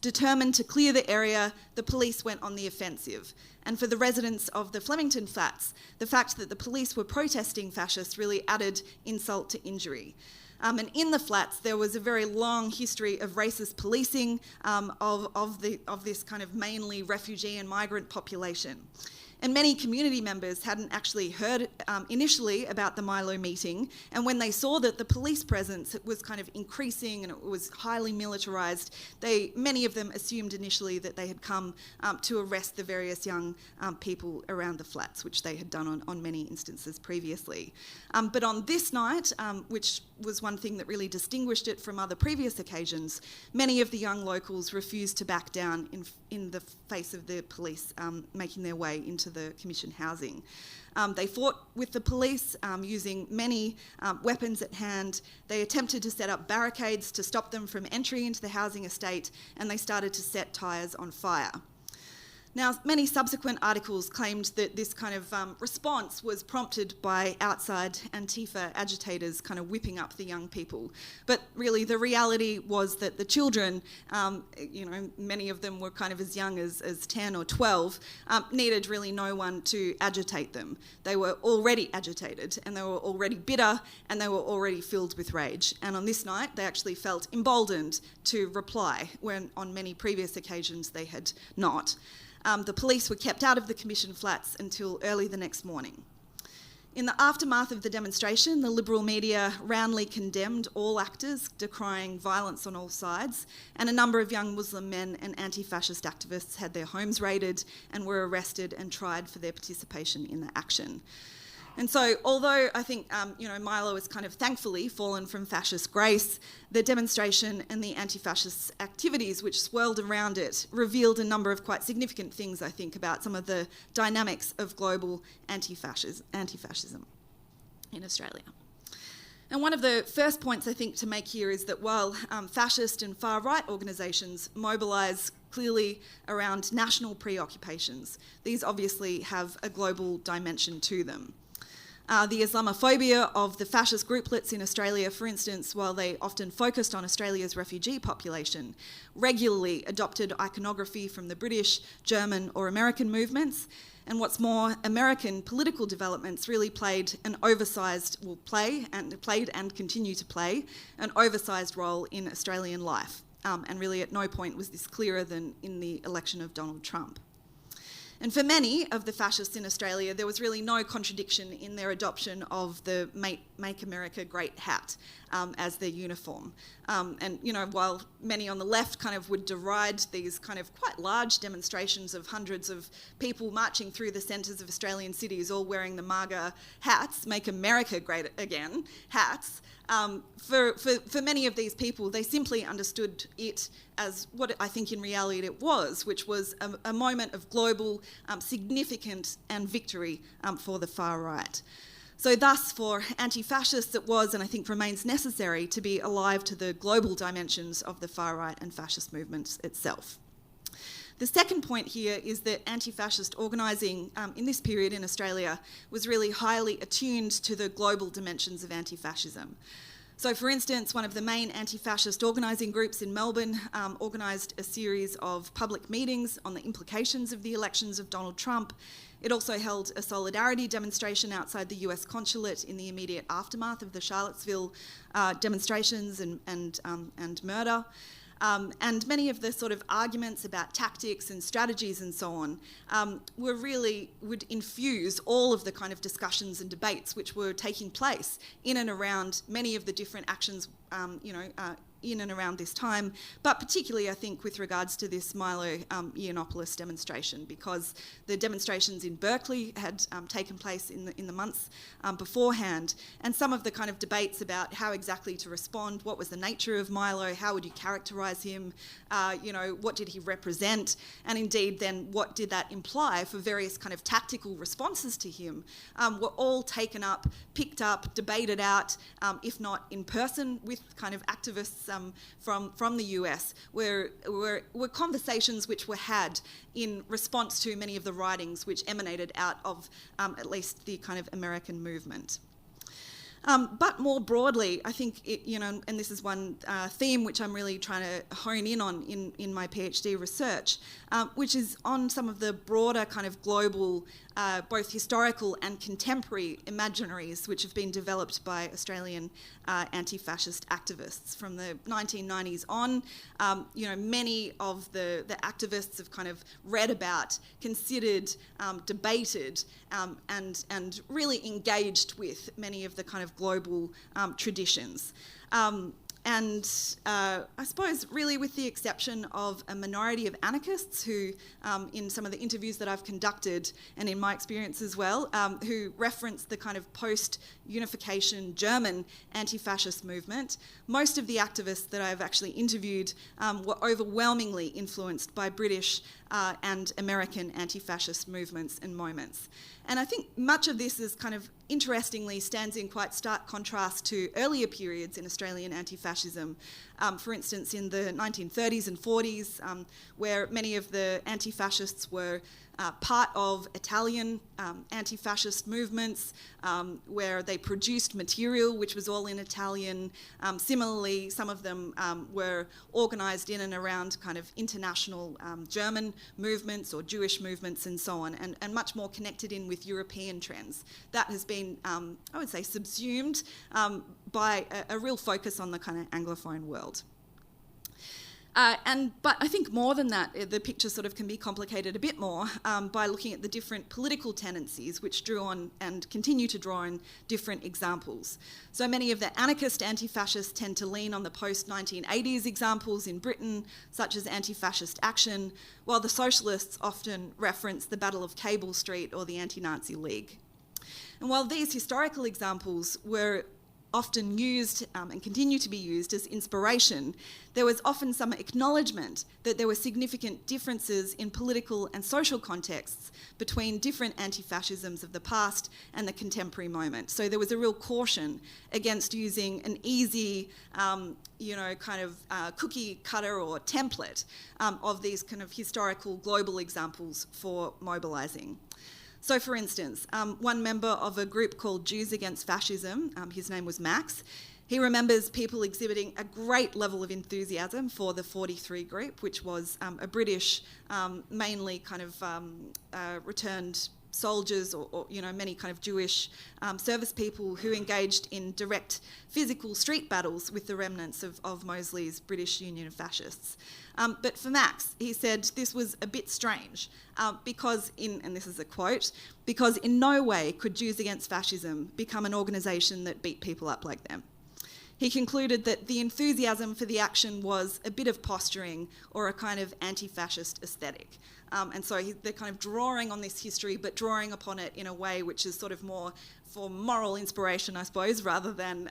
Determined to clear the area, the police went on the offensive. And for the residents of the Flemington flats, the fact that the police were protesting fascists really added insult to injury. And in the flats, there was a very long history of racist policing of this kind of mainly refugee and migrant population. And many community members hadn't actually heard initially about the Milo meeting, and when they saw that the police presence was kind of increasing and it was highly militarised, many of them assumed initially that they had come to arrest the various young people around the flats, which they had done on many instances previously. But on this night, which was one thing that really distinguished it from other previous occasions, many of the young locals refused to back down in the face of the police making their way into the commission housing. They fought with the police using many weapons at hand. They attempted to set up barricades to stop them from entry into the housing estate, and they started to set tyres on fire. Now, many subsequent articles claimed that this kind of response was prompted by outside Antifa agitators kind of whipping up the young people. But really, the reality was that the children, many of them were kind of as young as 10 or 12, needed really no one to agitate them. They were already agitated, and they were already bitter, and they were already filled with rage. And on this night, they actually felt emboldened to reply, when on many previous occasions they had not. The police were kept out of the commission flats until early the next morning. In the aftermath of the demonstration, the Liberal media roundly condemned all actors, decrying violence on all sides, and a number of young Muslim men and anti-fascist activists had their homes raided and were arrested and tried for their participation in the action. And so, although I think, Milo has kind of thankfully fallen from fascist grace, the demonstration and the anti-fascist activities which swirled around it revealed a number of quite significant things, I think, about some of the dynamics of global anti-fascism in Australia. And one of the first points I think to make here is that while fascist and far-right organisations mobilise clearly around national preoccupations, these obviously have a global dimension to them. The Islamophobia of the fascist grouplets in Australia, for instance, while they often focused on Australia's refugee population, regularly adopted iconography from the British, German or American movements. And what's more, American political developments really played and continue to play an oversized role in Australian life. And really at no point was this clearer than in the election of Donald Trump. And for many of the fascists in Australia, there was really no contradiction in their adoption of the Make America Great hat as their uniform. And, you know, while many on the left kind of would deride these kind of quite large demonstrations of hundreds of people marching through the centres of Australian cities all wearing the MAGA hats, Make America Great Again hats, for many of these people, they simply understood it as what I think in reality it was, which was a moment of global significance and victory for the far right. So thus, for anti-fascists, it was, and I think remains necessary, to be alive to the global dimensions of the far right and fascist movements itself. The second point here is that anti-fascist organising in this period in Australia was really highly attuned to the global dimensions of anti-fascism. So, for instance, one of the main anti-fascist organising groups in Melbourne organised a series of public meetings on the implications of the elections of Donald Trump. It also held a solidarity demonstration outside the US consulate in the immediate aftermath of the Charlottesville demonstrations and murder. And many of the sort of arguments about tactics and strategies and so on would infuse all of the kind of discussions and debates which were taking place in and around many of the different actions, in and around this time, but particularly I think with regards to this Milo Yiannopoulos demonstration, because the demonstrations in Berkeley had taken place in the months beforehand, and some of the kind of debates about how exactly to respond, what was the nature of Milo, how would you characterise him, what did he represent, and indeed then what did that imply for various kind of tactical responses to him, were all taken up, picked up, debated out, if not in person with kind of activists from the US, were conversations which were had in response to many of the writings which emanated out of at least the kind of American movement. But more broadly, I think, and this is one theme which I'm really trying to hone in on in my PhD research, which is on some of the broader kind of global, both historical and contemporary imaginaries which have been developed by Australian anti-fascist activists from the 1990s on. Many of the activists have kind of read about, considered, debated, and really engaged with many of the kind of global traditions. And I suppose really with the exception of a minority of anarchists who, in some of the interviews that I've conducted and in my experience as well, who reference the kind of post-unification German anti-fascist movement, most of the activists that I've actually interviewed were overwhelmingly influenced by British and American anti-fascist movements and moments. And I think much of this is kind of interestingly stands in quite stark contrast to earlier periods in Australian anti-fascism. For instance, in the 1930s and 40s, where many of the anti-fascists were part of Italian anti-fascist movements, where they produced material which was all in Italian. Similarly, some of them were organised in and around kind of international German movements or Jewish movements and so on, and much more connected in with European trends. That has been, I would say, subsumed by a real focus on the kind of Anglophone world. But I think more than that, the picture sort of can be complicated a bit more by looking at the different political tendencies which drew on and continue to draw on different examples. So many of the anarchist anti-fascists tend to lean on the post-1980s examples in Britain, such as anti-fascist action, while the socialists often reference the Battle of Cable Street or the Anti-Nazi League. And while these historical examples were often used and continue to be used as inspiration, there was often some acknowledgement that there were significant differences in political and social contexts between different anti-fascisms of the past and the contemporary moment. So there was a real caution against using an easy, cookie cutter or template of these kind of historical global examples for mobilising. So, for instance, one member of a group called Jews Against Fascism, his name was Max, he remembers people exhibiting a great level of enthusiasm for the 43 group, which was a British, mainly kind of returned soldiers or many kind of Jewish service people who engaged in direct physical street battles with the remnants of Mosley's British Union of Fascists. But for Max, he said this was a bit strange because and this is a quote, because in no way could Jews Against Fascism become an organisation that beat people up like them. He concluded that the enthusiasm for the action was a bit of posturing or a kind of anti-fascist aesthetic. And so they're kind of drawing on this history, but drawing upon it in a way which is sort of more for moral inspiration, I suppose, rather than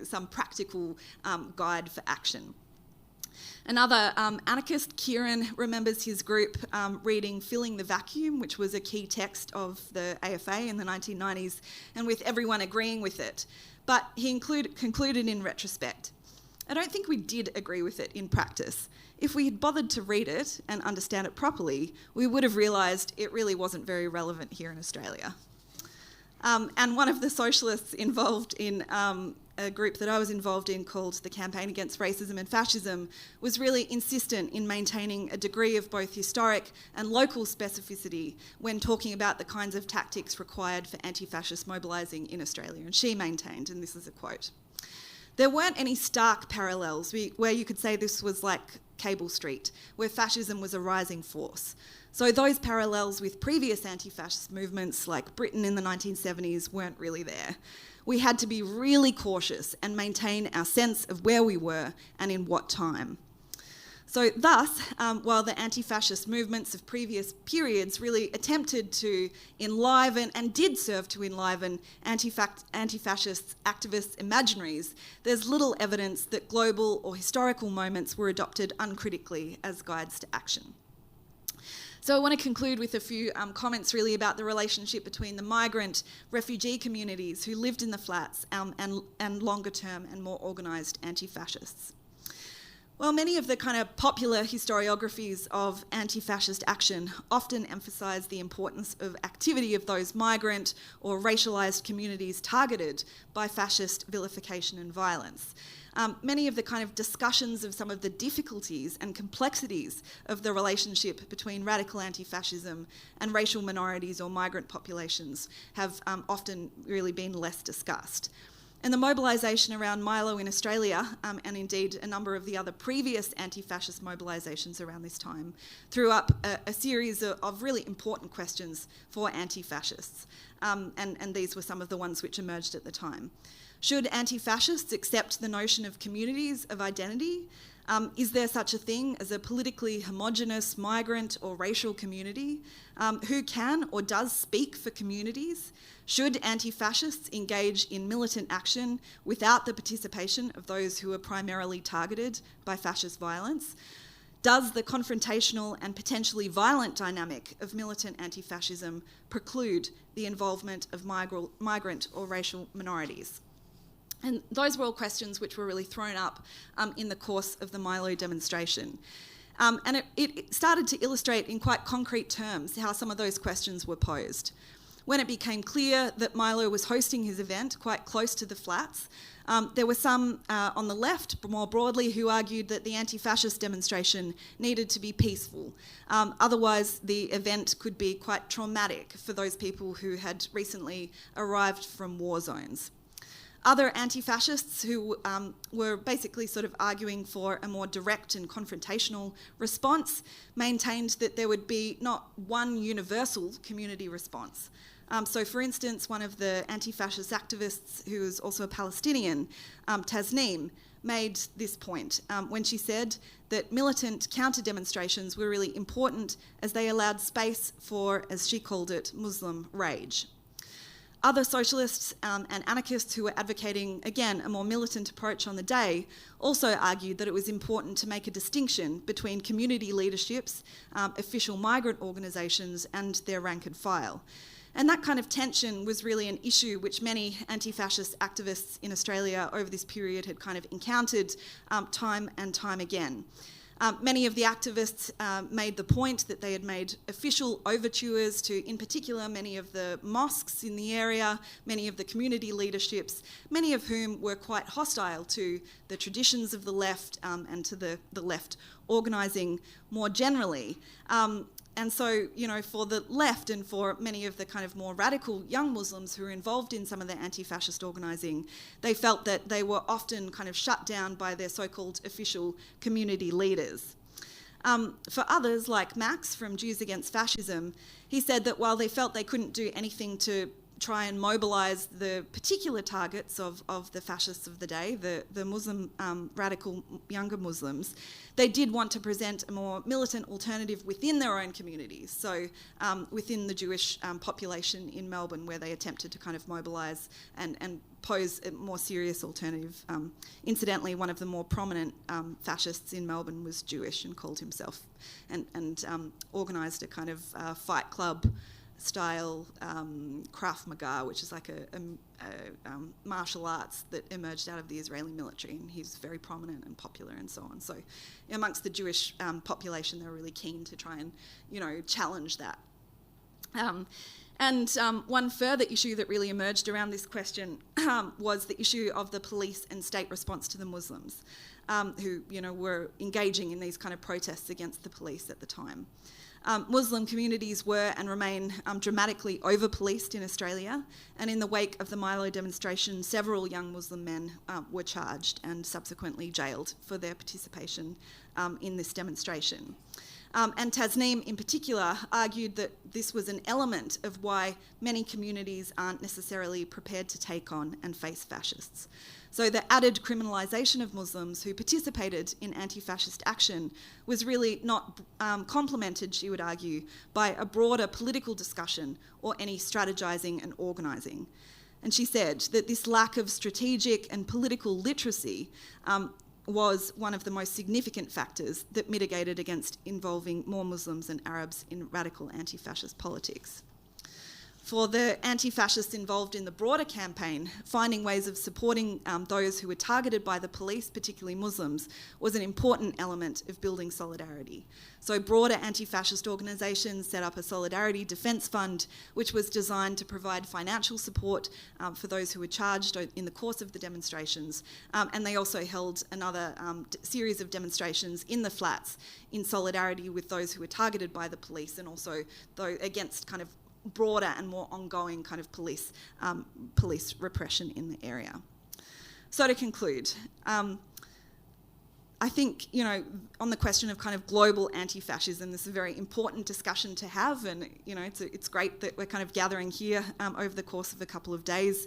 some practical guide for action. Another anarchist, Kieran, remembers his group reading Filling the Vacuum, which was a key text of the AFA in the 1990s, and with everyone agreeing with it. But he concluded in retrospect, I don't think we did agree with it in practice. If we had bothered to read it and understand it properly, we would have realised it really wasn't very relevant here in Australia. And one of the socialists involved in a group that I was involved in called the Campaign Against Racism and Fascism was really insistent in maintaining a degree of both historic and local specificity when talking about the kinds of tactics required for anti-fascist mobilising in Australia. And she maintained, and this is a quote, there weren't any stark parallels where you could say this was like Cable Street, where fascism was a rising force. So those parallels with previous anti-fascist movements like Britain in the 1970s weren't really there. We had to be really cautious and maintain our sense of where we were and in what time. So thus, while the anti-fascist movements of previous periods really attempted to enliven and did serve to enliven anti-fascist activists' imaginaries, there's little evidence that global or historical moments were adopted uncritically as guides to action. So I want to conclude with a few comments really about the relationship between the migrant refugee communities who lived in the flats and longer term and more organised anti-fascists. Well, many of the kind of popular historiographies of anti-fascist action often emphasise the importance of activity of those migrant or racialised communities targeted by fascist vilification and violence. Many of the kind of discussions of some of the difficulties and complexities of the relationship between radical anti-fascism and racial minorities or migrant populations have often really been less discussed. And the mobilisation around Milo in Australia, and indeed a number of the other previous anti-fascist mobilisations around this time, threw up a series of really important questions for anti-fascists. And these were some of the ones which emerged at the time. Should anti-fascists accept the notion of communities of identity? Is there such a thing as a politically homogenous migrant or racial community? Who can or does speak for communities? Should anti-fascists engage in militant action without the participation of those who are primarily targeted by fascist violence? Does the confrontational and potentially violent dynamic of militant anti-fascism preclude the involvement of migrant or racial minorities? And those were all questions which were really thrown up in the course of the Milo demonstration. And it started to illustrate in quite concrete terms how some of those questions were posed. When it became clear that Milo was hosting his event quite close to the flats, there were some on the left, more broadly, who argued that the anti-fascist demonstration needed to be peaceful. Otherwise, the event could be quite traumatic for those people who had recently arrived from war zones. Other anti-fascists who were basically sort of arguing for a more direct and confrontational response maintained that there would be not one universal community response. So, for instance, one of the anti-fascist activists, who is also a Palestinian, Tasneem, made this point when she said that militant counter-demonstrations were really important as they allowed space for, as she called it, Muslim rage. Other socialists and anarchists who were advocating, again, a more militant approach on the day also argued that it was important to make a distinction between community leaderships, official migrant organisations and their rank and file. And that kind of tension was really an issue which many anti-fascist activists in Australia over this period had kind of encountered time and time again. Many of the activists made the point that they had made official overtures to, in particular, many of the mosques in the area, many of the community leaderships, many of whom were quite hostile to the traditions of the left and to the left organising more generally. And so, you know, for the left and for many of the kind of more radical young Muslims who were involved in some of the anti-fascist organising, they felt that they were often kind of shut down by their so-called official community leaders. For others, like Max from Jews Against Fascism, he said that while they felt they couldn't do anything to try and mobilise the particular targets of the fascists of the day, the Muslim radical younger Muslims, they did want to present a more militant alternative within their own communities, so within the Jewish population in Melbourne, where they attempted to kind of mobilise and pose a more serious alternative. Incidentally, one of the more prominent fascists in Melbourne was Jewish and called himself, and organised a kind of fight club style Krav Maga, which is like a martial arts that emerged out of the Israeli military, and he's very prominent and popular and so on. So amongst the Jewish population, they were really keen to try and, you know, challenge that. And one further issue that really emerged around this question was the issue of the police and state response to the Muslims, who, you know, were engaging in these kind of protests against the police at the time. Muslim communities were and remain dramatically over-policed in Australia, and in the wake of the Milo demonstration, several young Muslim men were charged and subsequently jailed for their participation in this demonstration. And Tasneem in particular argued that this was an element of why many communities aren't necessarily prepared to take on and face fascists. So the added criminalisation of Muslims who participated in anti-fascist action was really not complemented, she would argue, by a broader political discussion or any strategising and organising. And she said that this lack of strategic and political literacy was one of the most significant factors that mitigated against involving more Muslims and Arabs in radical anti-fascist politics. For the anti-fascists involved in the broader campaign, finding ways of supporting those who were targeted by the police, particularly Muslims, was an important element of building solidarity. So broader anti-fascist organisations set up a Solidarity Defence Fund, which was designed to provide financial support for those who were charged in the course of the demonstrations. And they also held another series of demonstrations in the flats in solidarity with those who were targeted by the police, and also against kind of broader and more ongoing kind of police repression in the area. So to conclude, I think, you know, on the question of kind of global anti-fascism, this is a very important discussion to have, and, you know, it's great that we're kind of gathering here over the course of a couple of days.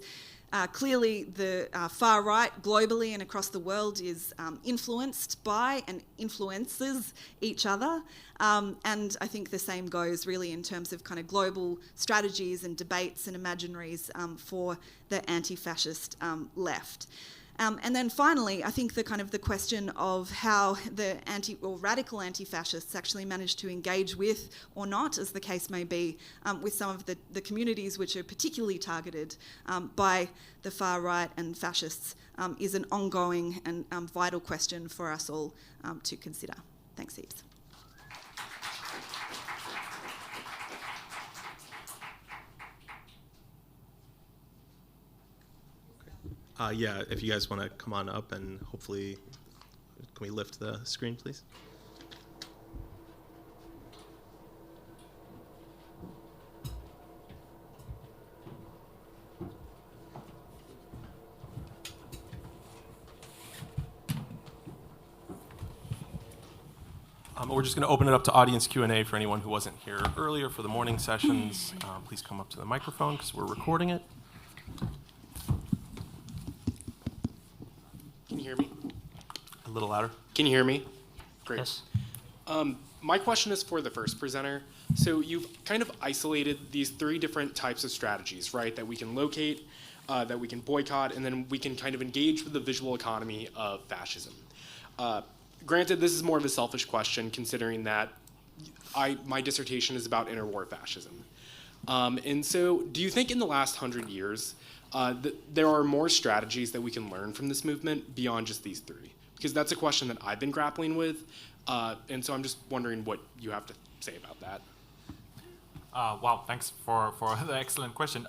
Clearly, the far right globally and across the world is influenced by and influences each other. And I think the same goes really in terms of kind of global strategies and debates and imaginaries for the anti-fascist left. And then finally, I think the question of how the radical anti-fascists actually managed to engage with, or not, as the case may be, with some of the communities which are particularly targeted by the far right and fascists is an ongoing and vital question for us all to consider. Thanks heaps. Yeah, if you guys want to come on up, and hopefully, can we lift the screen, please? We're just going to open it up to audience Q&A for anyone who wasn't here earlier for the morning sessions. Please come up to the microphone because we're recording it. Can you hear me? A little louder. Can you hear me? Great. Yes. My question is for the first presenter. So you've kind of isolated these three different types of strategies, right? That we can locate, that we can boycott, and then we can kind of engage with the visual economy of fascism. Granted, this is more of a selfish question, considering that my dissertation is about interwar fascism. And so do you think in the last 100 years, there are more strategies that we can learn from this movement beyond just these three? Because that's a question that I've been grappling with, and so I'm just wondering what you have to say about that. Wow, thanks for the excellent question.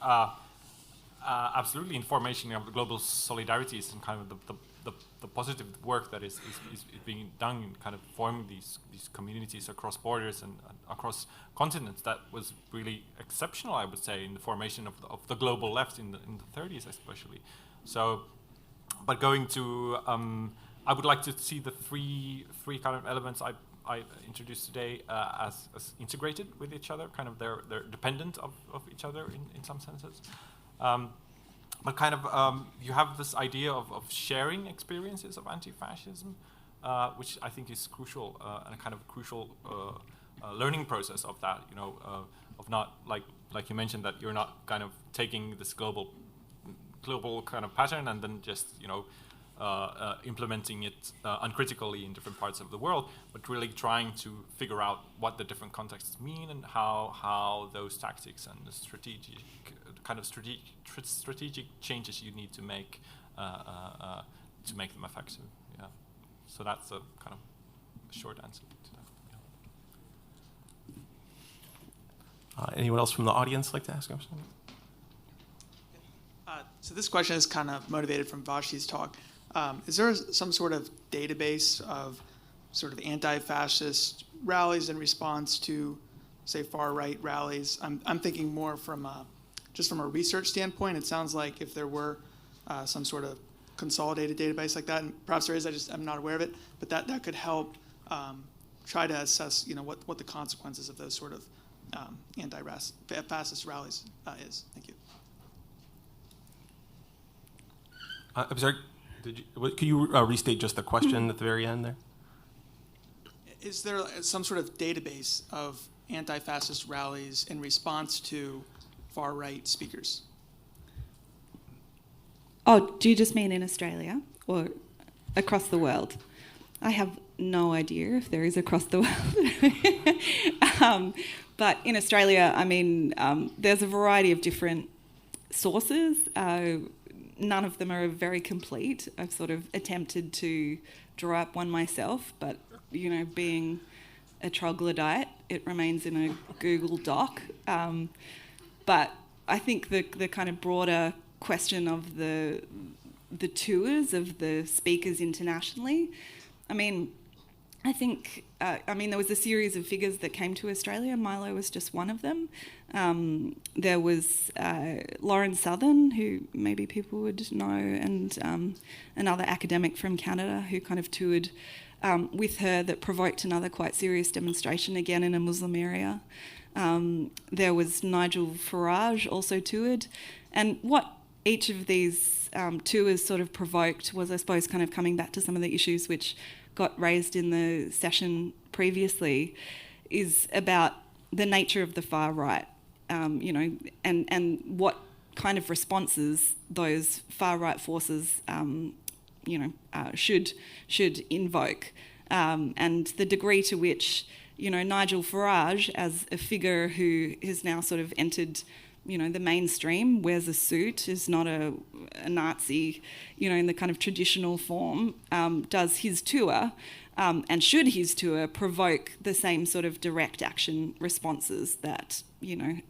Absolutely, in formation of the global solidarity is kind of the the positive work that is being done in kind of forming these communities across borders and across continents, that was really exceptional, I would say, in the formation of the global left in the 30s especially. So, but going to, I would like to see the three kind of elements I introduced today as integrated with each other, kind of they're dependent of each other in some senses. But kind of you have this idea of sharing experiences of anti-fascism, which I think is crucial and a kind of crucial learning process of that. You know, of not like you mentioned, that you're not kind of taking this global kind of pattern and then just implementing it uncritically in different parts of the world, but really trying to figure out what the different contexts mean and how those tactics and the strategic changes you need to make them effective. Yeah. So that's a kind of short answer to that. Yeah. Anyone else from the audience like to ask a question? So this question is kind of motivated from Vashti's talk. Is there some sort of database of sort of anti-fascist rallies in response to, say, far-right rallies? I'm thinking more from just from a research standpoint. It sounds like if there were some sort of consolidated database like that, and perhaps there is, I'm not aware of it, but that could help try to assess, what the consequences of those sort of anti-fascist rallies is. Thank you. I'm sorry. Could you restate just the question at the very end there? Is there some sort of database of anti-fascist rallies in response to far-right speakers? Oh, do you just mean in Australia or across the world? I have no idea if there is across the world. But in Australia, I mean, there's a variety of different sources. None of them are very complete. I've sort of attempted to draw up one myself, but, being a troglodyte, it remains in a Google Doc. But I think the kind of broader question of the tours of the speakers internationally, I think there was a series of figures that came to Australia. Milo was just one of them. There was Lauren Southern, who maybe people would know, and another academic from Canada who kind of toured with her, that provoked another quite serious demonstration, again in a Muslim area. There was Nigel Farage also toured. And what each of these tours sort of provoked was, I suppose, kind of coming back to some of the issues which got raised in the session previously, is about the nature of the far right, and what kind of responses those far right forces, should invoke, and the degree to which, Nigel Farage, as a figure who has now sort of entered, the mainstream, wears a suit, is not a Nazi, in the kind of traditional form, does his tour, and should his tour provoke the same sort of direct action responses that, that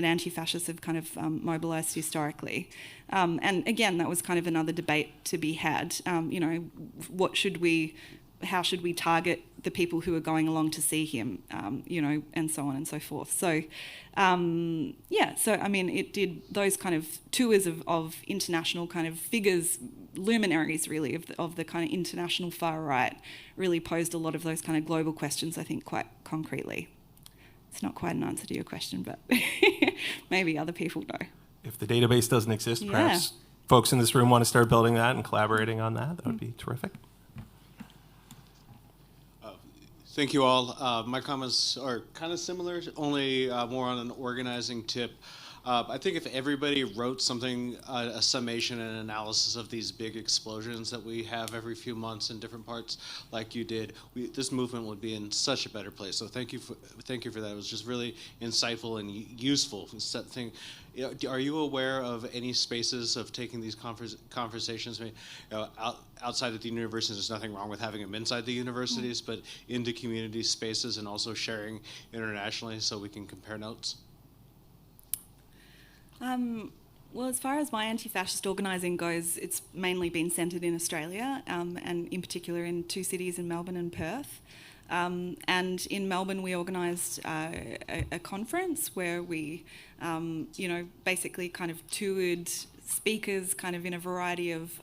anti-fascists have kind of mobilised historically. And again, that was kind of another debate to be had. How should we target the people who are going along to see him, and so on and so forth. So, it did those kind of tours of international kind of figures, luminaries really of the kind of international far right, really posed a lot of those kind of global questions, I think, quite concretely. It's not quite an answer to your question, but maybe other people know. If the database doesn't exist, perhaps folks in this room want to start building that and collaborating on that. That would be terrific. Thank you all. My comments are kind of similar, only more on an organizing tip. I think if everybody wrote something, a summation and analysis of these big explosions that we have every few months in different parts, like you did, this movement would be in such a better place. So thank you for that. It was just really insightful and useful. Are you aware of any spaces of taking these conversations? Outside of the universities, there's nothing wrong with having them inside the universities, but into community spaces and also sharing internationally so we can compare notes? Well, as far as my anti-fascist organising goes, it's mainly been centred in Australia, and in particular in 2 cities in Melbourne and Perth. And in Melbourne, we organised a conference where we, basically kind of toured speakers kind of in a variety of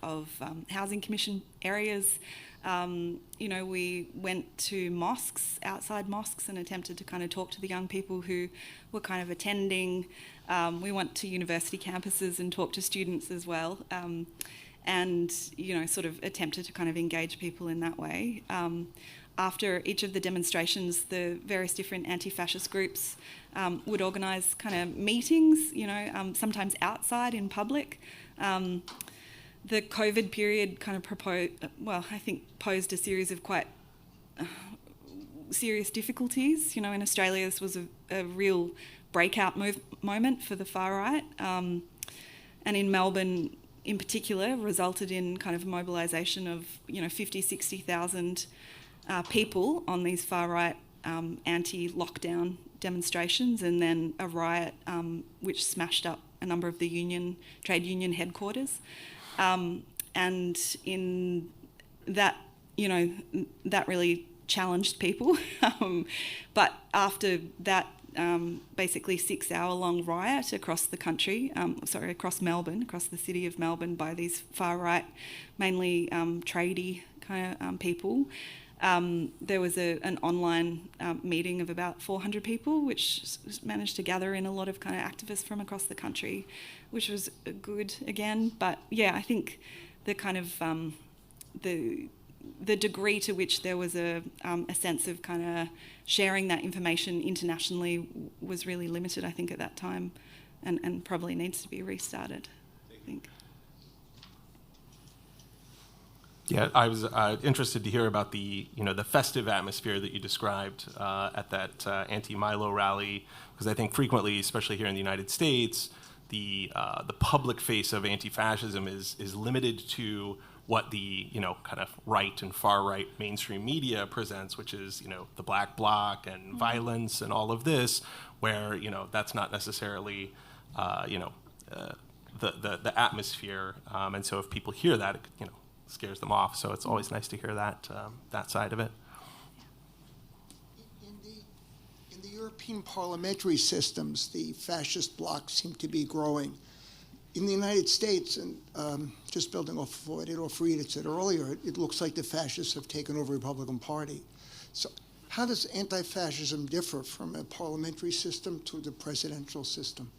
housing commission areas. We went to mosques, outside mosques, and attempted to kind of talk to the young people who were kind of attending. We went to university campuses and talked to students as well, and sort of attempted to kind of engage people in that way. After each of the demonstrations, the various different anti-fascist groups would organise kind of meetings, sometimes outside in public. The COVID period kind of posed a series of quite serious difficulties. In Australia, this was a real breakout moment for the far right, and in Melbourne in particular resulted in kind of mobilisation of 50,000-60,000 people on these far right anti-lockdown demonstrations, and then a riot which smashed up a number of the trade union headquarters. And in that, that really challenged people. But after that basically 6-hour-long riot across the country, across Melbourne, across the city of Melbourne by these far-right, mainly tradie kind of people, there was an online meeting of about 400 people, which managed to gather in a lot of kind of activists from across the country, which was good again. But yeah, I think the kind of the degree to which there was a sense of kind of sharing that information internationally was really limited, I think, at that time, and probably needs to be restarted, I think. Yeah, I was interested to hear about the festive atmosphere that you described at that anti-Milo rally, because I think frequently, especially here in the United States, the public face of anti-fascism is limited to what the kind of right and far right mainstream media presents, which is the black bloc and violence and all of this, where that's not necessarily the atmosphere, and so if people hear that, it scares them off. So it's always nice to hear that side of it. In the European parliamentary systems, the fascist blocs seem to be growing. In the United States, and just building off of what Adolf Reed had said earlier, it looks like the fascists have taken over the Republican Party. So how does anti-fascism differ from a parliamentary system to the presidential system?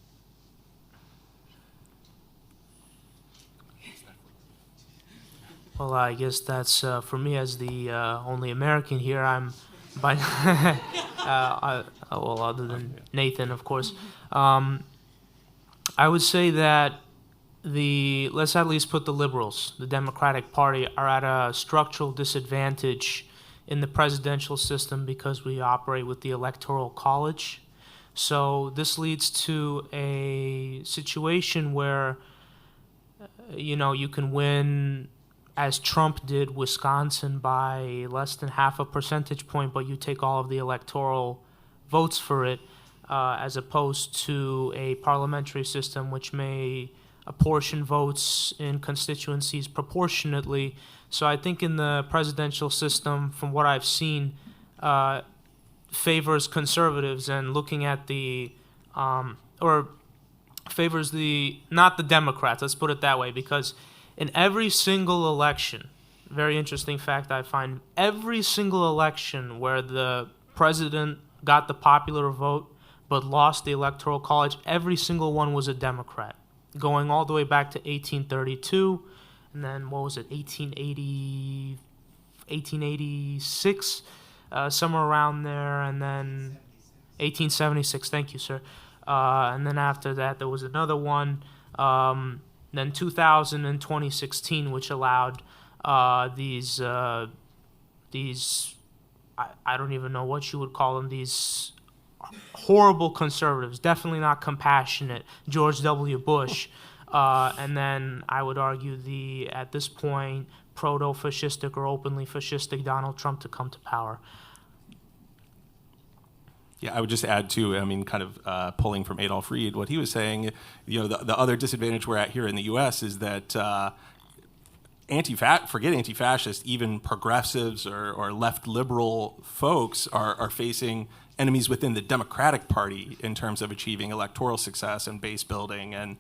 Well, I guess that's for me as the only American here. I'm by well, other than Nathan, of course. I would say that let's at least put the liberals, the Democratic Party, are at a structural disadvantage in the presidential system because we operate with the Electoral College. So this leads to a situation where you can win, as Trump did Wisconsin, by less than half a percentage point, but you take all of the electoral votes for it, as opposed to a parliamentary system which may apportion votes in constituencies proportionately. So I think in the presidential system, from what I've seen, favors conservatives, and looking at or favors not the Democrats, let's put it that way, because in every single election, very interesting fact I find, every single election where the president got the popular vote but lost the Electoral College, every single one was a Democrat, going all the way back to 1832, and then, 1886, somewhere around there, and then 1876, thank you, sir. And then after that, there was another one, then 2000 and 2016, which allowed these I don't even know what you would call them, these horrible conservatives, definitely not compassionate, George W. Bush, and then I would argue at this point, proto-fascistic or openly fascistic Donald Trump to come to power. Yeah, I would just add too, I mean, kind of pulling from Adolf Reed, what he was saying, the other disadvantage we're at here in the U.S. is that forget anti-fascist, even progressives or left liberal folks are facing enemies within the Democratic Party in terms of achieving electoral success and base building and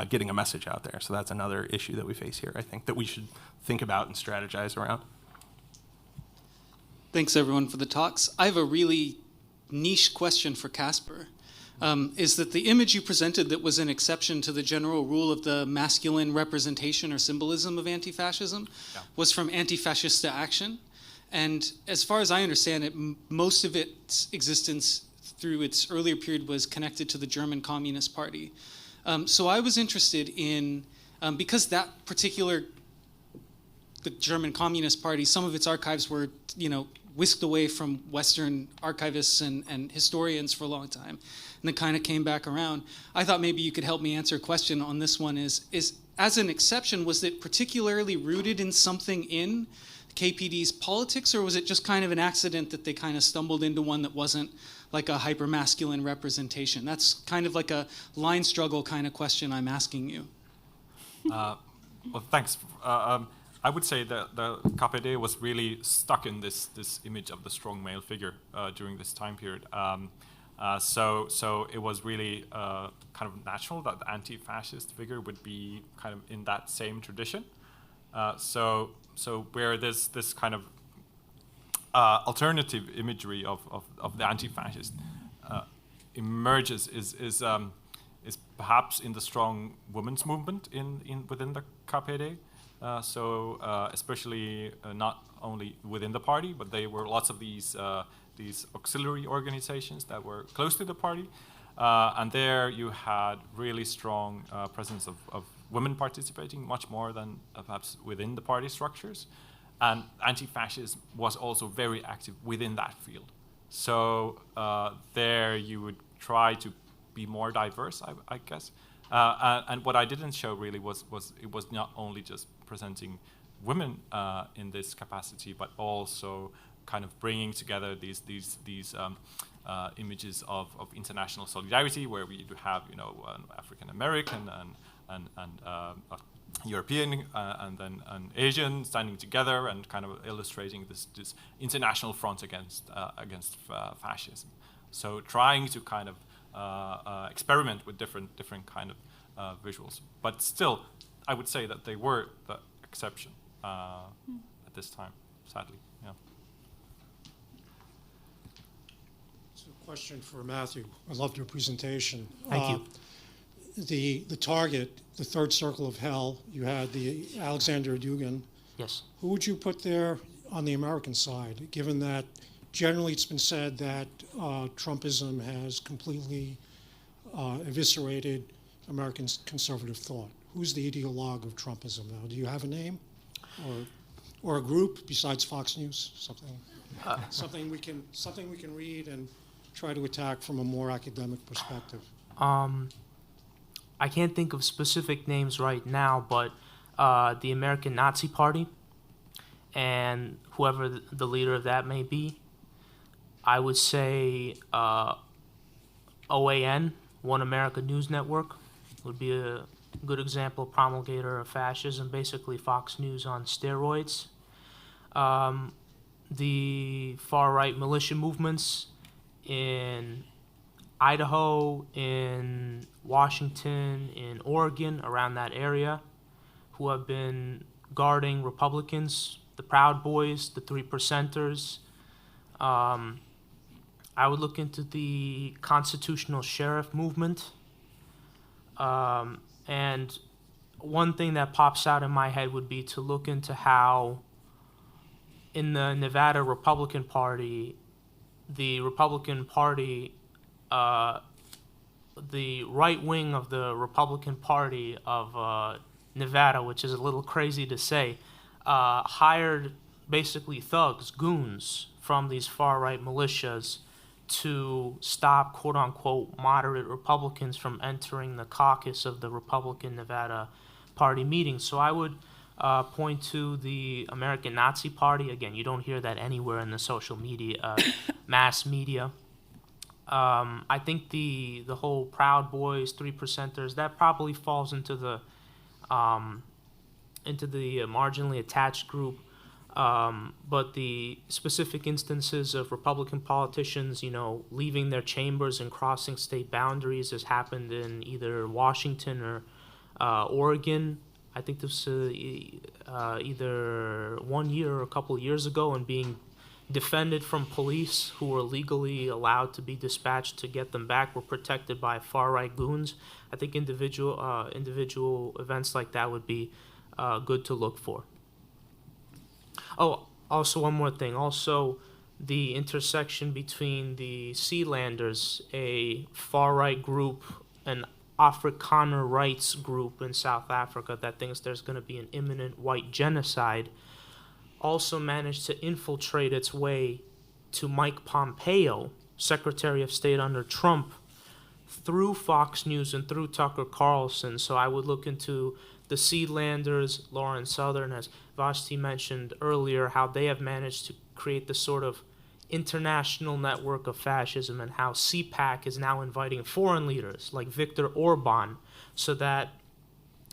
getting a message out there. So that's another issue that we face here, I think, that we should think about and strategize around. Thanks, everyone, for the talks. I have a really niche question for Kasper. Is that the image you presented that was an exception to the general rule of the masculine representation or symbolism of anti-fascism was from Anti-Fascist to Action. And as far as I understand it, most of its existence through its earlier period was connected to the German Communist Party. So I was interested in, because that particular, the German Communist Party, some of its archives were, whisked away from Western archivists and historians for a long time, and then kind of came back around. I thought maybe you could help me answer a question on this one is as an exception, was it particularly rooted in something in KPD's politics, or was it just kind of an accident that they kind of stumbled into one that wasn't like a hyper-masculine representation? That's kind of like a line struggle kind of question I'm asking you. Well, thanks. I would say that the KPD was really stuck in this image of the strong male figure during this time period. So it was really kind of natural that the anti-fascist figure would be kind of in that same tradition. So where this kind of alternative imagery of the anti-fascist emerges is perhaps in the strong women's movement within the KPD. Especially not only within the party, but there were lots of these auxiliary organizations that were close to the party, and there you had really strong presence of women participating much more than perhaps within the party structures, and anti-fascism was also very active within that field. So there you would try to be more diverse, I guess. And what I didn't show really was it was not only just presenting women in this capacity, but also kind of bringing together these images of international solidarity, where we do have an African American and European and then an Asian standing together and kind of illustrating this international front against fascism. So trying to kind of experiment with different kind of visuals, but still, I would say that they were the exception at this time, sadly. Yeah. So, a question for Matthew. I loved your presentation. Thank you. The target, the third circle of hell. You had the Alexander Dugin. Yes. Who would you put there on the American side, given that generally it's been said that Trumpism has completely eviscerated American conservative thought? Who's the ideologue of Trumpism now? Do you have a name, or a group besides Fox News? Something we can read and try to attack from a more academic perspective. I can't think of specific names right now, but the American Nazi Party and whoever the leader of that may be, I would say OAN, One America News Network, would be a good example of promulgator of fascism, basically Fox News on steroids. The far-right militia movements in Idaho, in Washington, in Oregon, around that area, who have been guarding Republicans, the Proud Boys, the 3%ers. I would look into the constitutional sheriff movement. And one thing that pops out in my head would be to look into how in the Nevada Republican Party, the right wing of the Republican Party of Nevada, which is a little crazy to say, hired basically thugs, goons from these far-right militias to stop, quote-unquote, moderate Republicans from entering the caucus of the Republican Nevada Party meetings. So I would point to the American Nazi Party. Again, you don't hear that anywhere in the social media, mass media. I think the whole Proud Boys, 3%ers, that probably falls into the marginally attached group. But the specific instances of Republican politicians, leaving their chambers and crossing state boundaries has happened in either Washington or Oregon. I think this was either 1 year or a couple of years ago, and being defended from police who were legally allowed to be dispatched to get them back, were protected by far-right goons. I think individual events like that would be good to look for. Oh, also one more thing. Also, the intersection between the Sealanders, a far-right group, an Afrikaner rights group in South Africa that thinks there's going to be an imminent white genocide, also managed to infiltrate its way to Mike Pompeo, Secretary of State under Trump, through Fox News and through Tucker Carlson. So I would look into the Sealanders, Lauren Southern, as Vashti mentioned earlier, how they have managed to create this sort of international network of fascism, and how CPAC is now inviting foreign leaders like Viktor Orban so that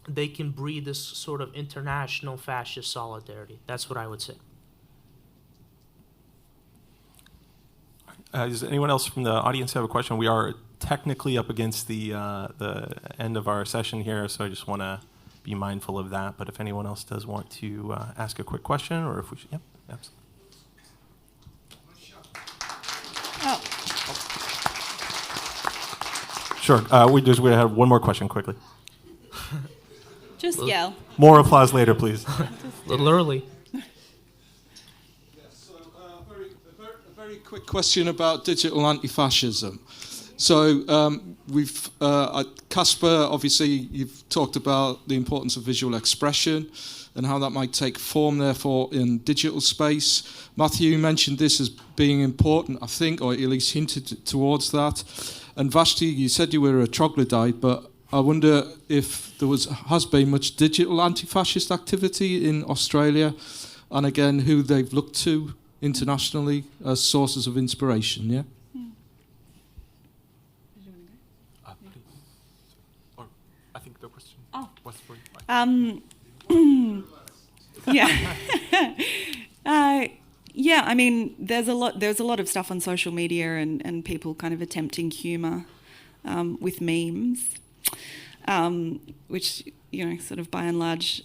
they can breed this sort of international fascist solidarity. That's what I would say. Does anyone else from the audience have a question? We are technically up against the end of our session here, so I just want to be mindful of that. But if anyone else does want to ask a quick question, or if we should, yep, absolutely. Oh. Sure. We have one more question quickly. Just yell. More applause later, please. A little early. Yes, so a very quick question about digital anti-fascism. So we've Kasper, obviously, you've talked about the importance of visual expression and how that might take form, therefore, in digital space. Matthew, you mentioned this as being important, I think, or at least hinted towards that. And Vashti, you said you were a troglodyte, but I wonder if there has been much digital anti-fascist activity in Australia, and again, who they've looked to internationally as sources of inspiration, yeah? I think the question was for you. Yeah. Yeah, I mean, there's a lot of stuff on social media and people kind of attempting humour with memes, which, sort of by and large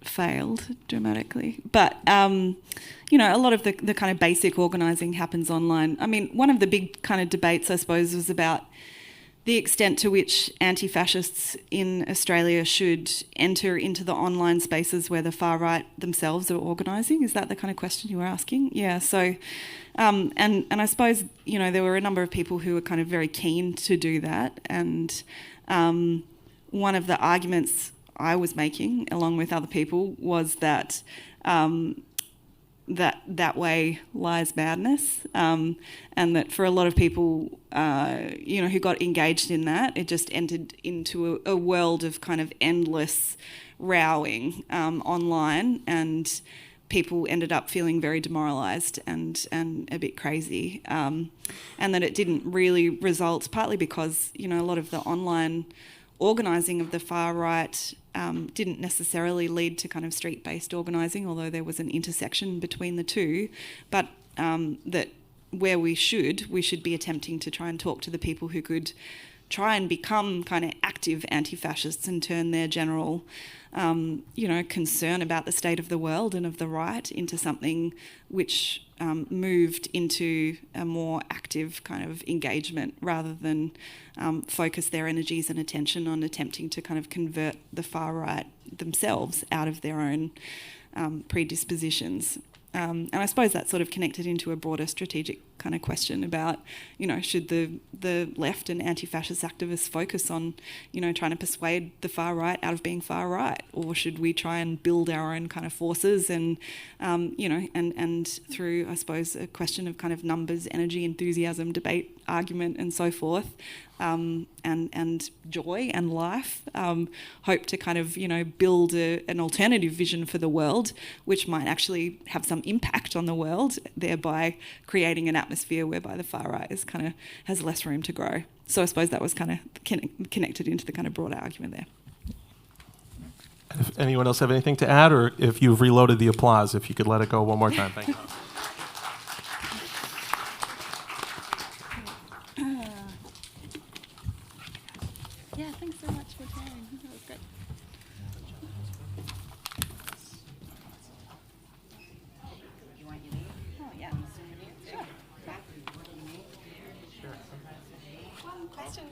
failed dramatically. But, a lot of the kind of basic organising happens online. I mean, one of the big kind of debates, I suppose, was about the extent to which anti-fascists in Australia should enter into the online spaces where the far right themselves are organising. Is that the kind of question you were asking? Yeah. So, and I suppose there were a number of people who were kind of very keen to do that, and one of the arguments I was making, along with other people, was that that way lies madness, and that for a lot of people, who got engaged in that, it just entered into a world of kind of endless rowing online, and people ended up feeling very demoralised and a bit crazy, and that it didn't really result, partly because a lot of the online organising of the far right didn't necessarily lead to kind of street-based organising, although there was an intersection between the two, but that where we should be attempting to try and talk to the people who could try and become kind of active anti-fascists and turn their general concern about the state of the world and of the right into something which moved into a more active kind of engagement, rather than focus their energies and attention on attempting to kind of convert the far right themselves out of their own predispositions. And I suppose that's sort of connected into a broader strategic kind of question about, should the left and anti-fascist activists focus on, trying to persuade the far right out of being far right, or should we try and build our own kind of forces and, and through, I suppose, a question of kind of numbers, energy, enthusiasm, debate, argument, and so forth, and joy and life, hope to kind of, build an alternative vision for the world, which might actually have some impact on the world, thereby creating an atmosphere atmosphere whereby the far right is kind of has less room to grow. So I suppose that was kind of connected into the kind of broader argument there. If anyone else have anything to add, or if you've reloaded the applause, if you could let it go one more time. Thank you. Yeah, thanks so much for sharing. That was great.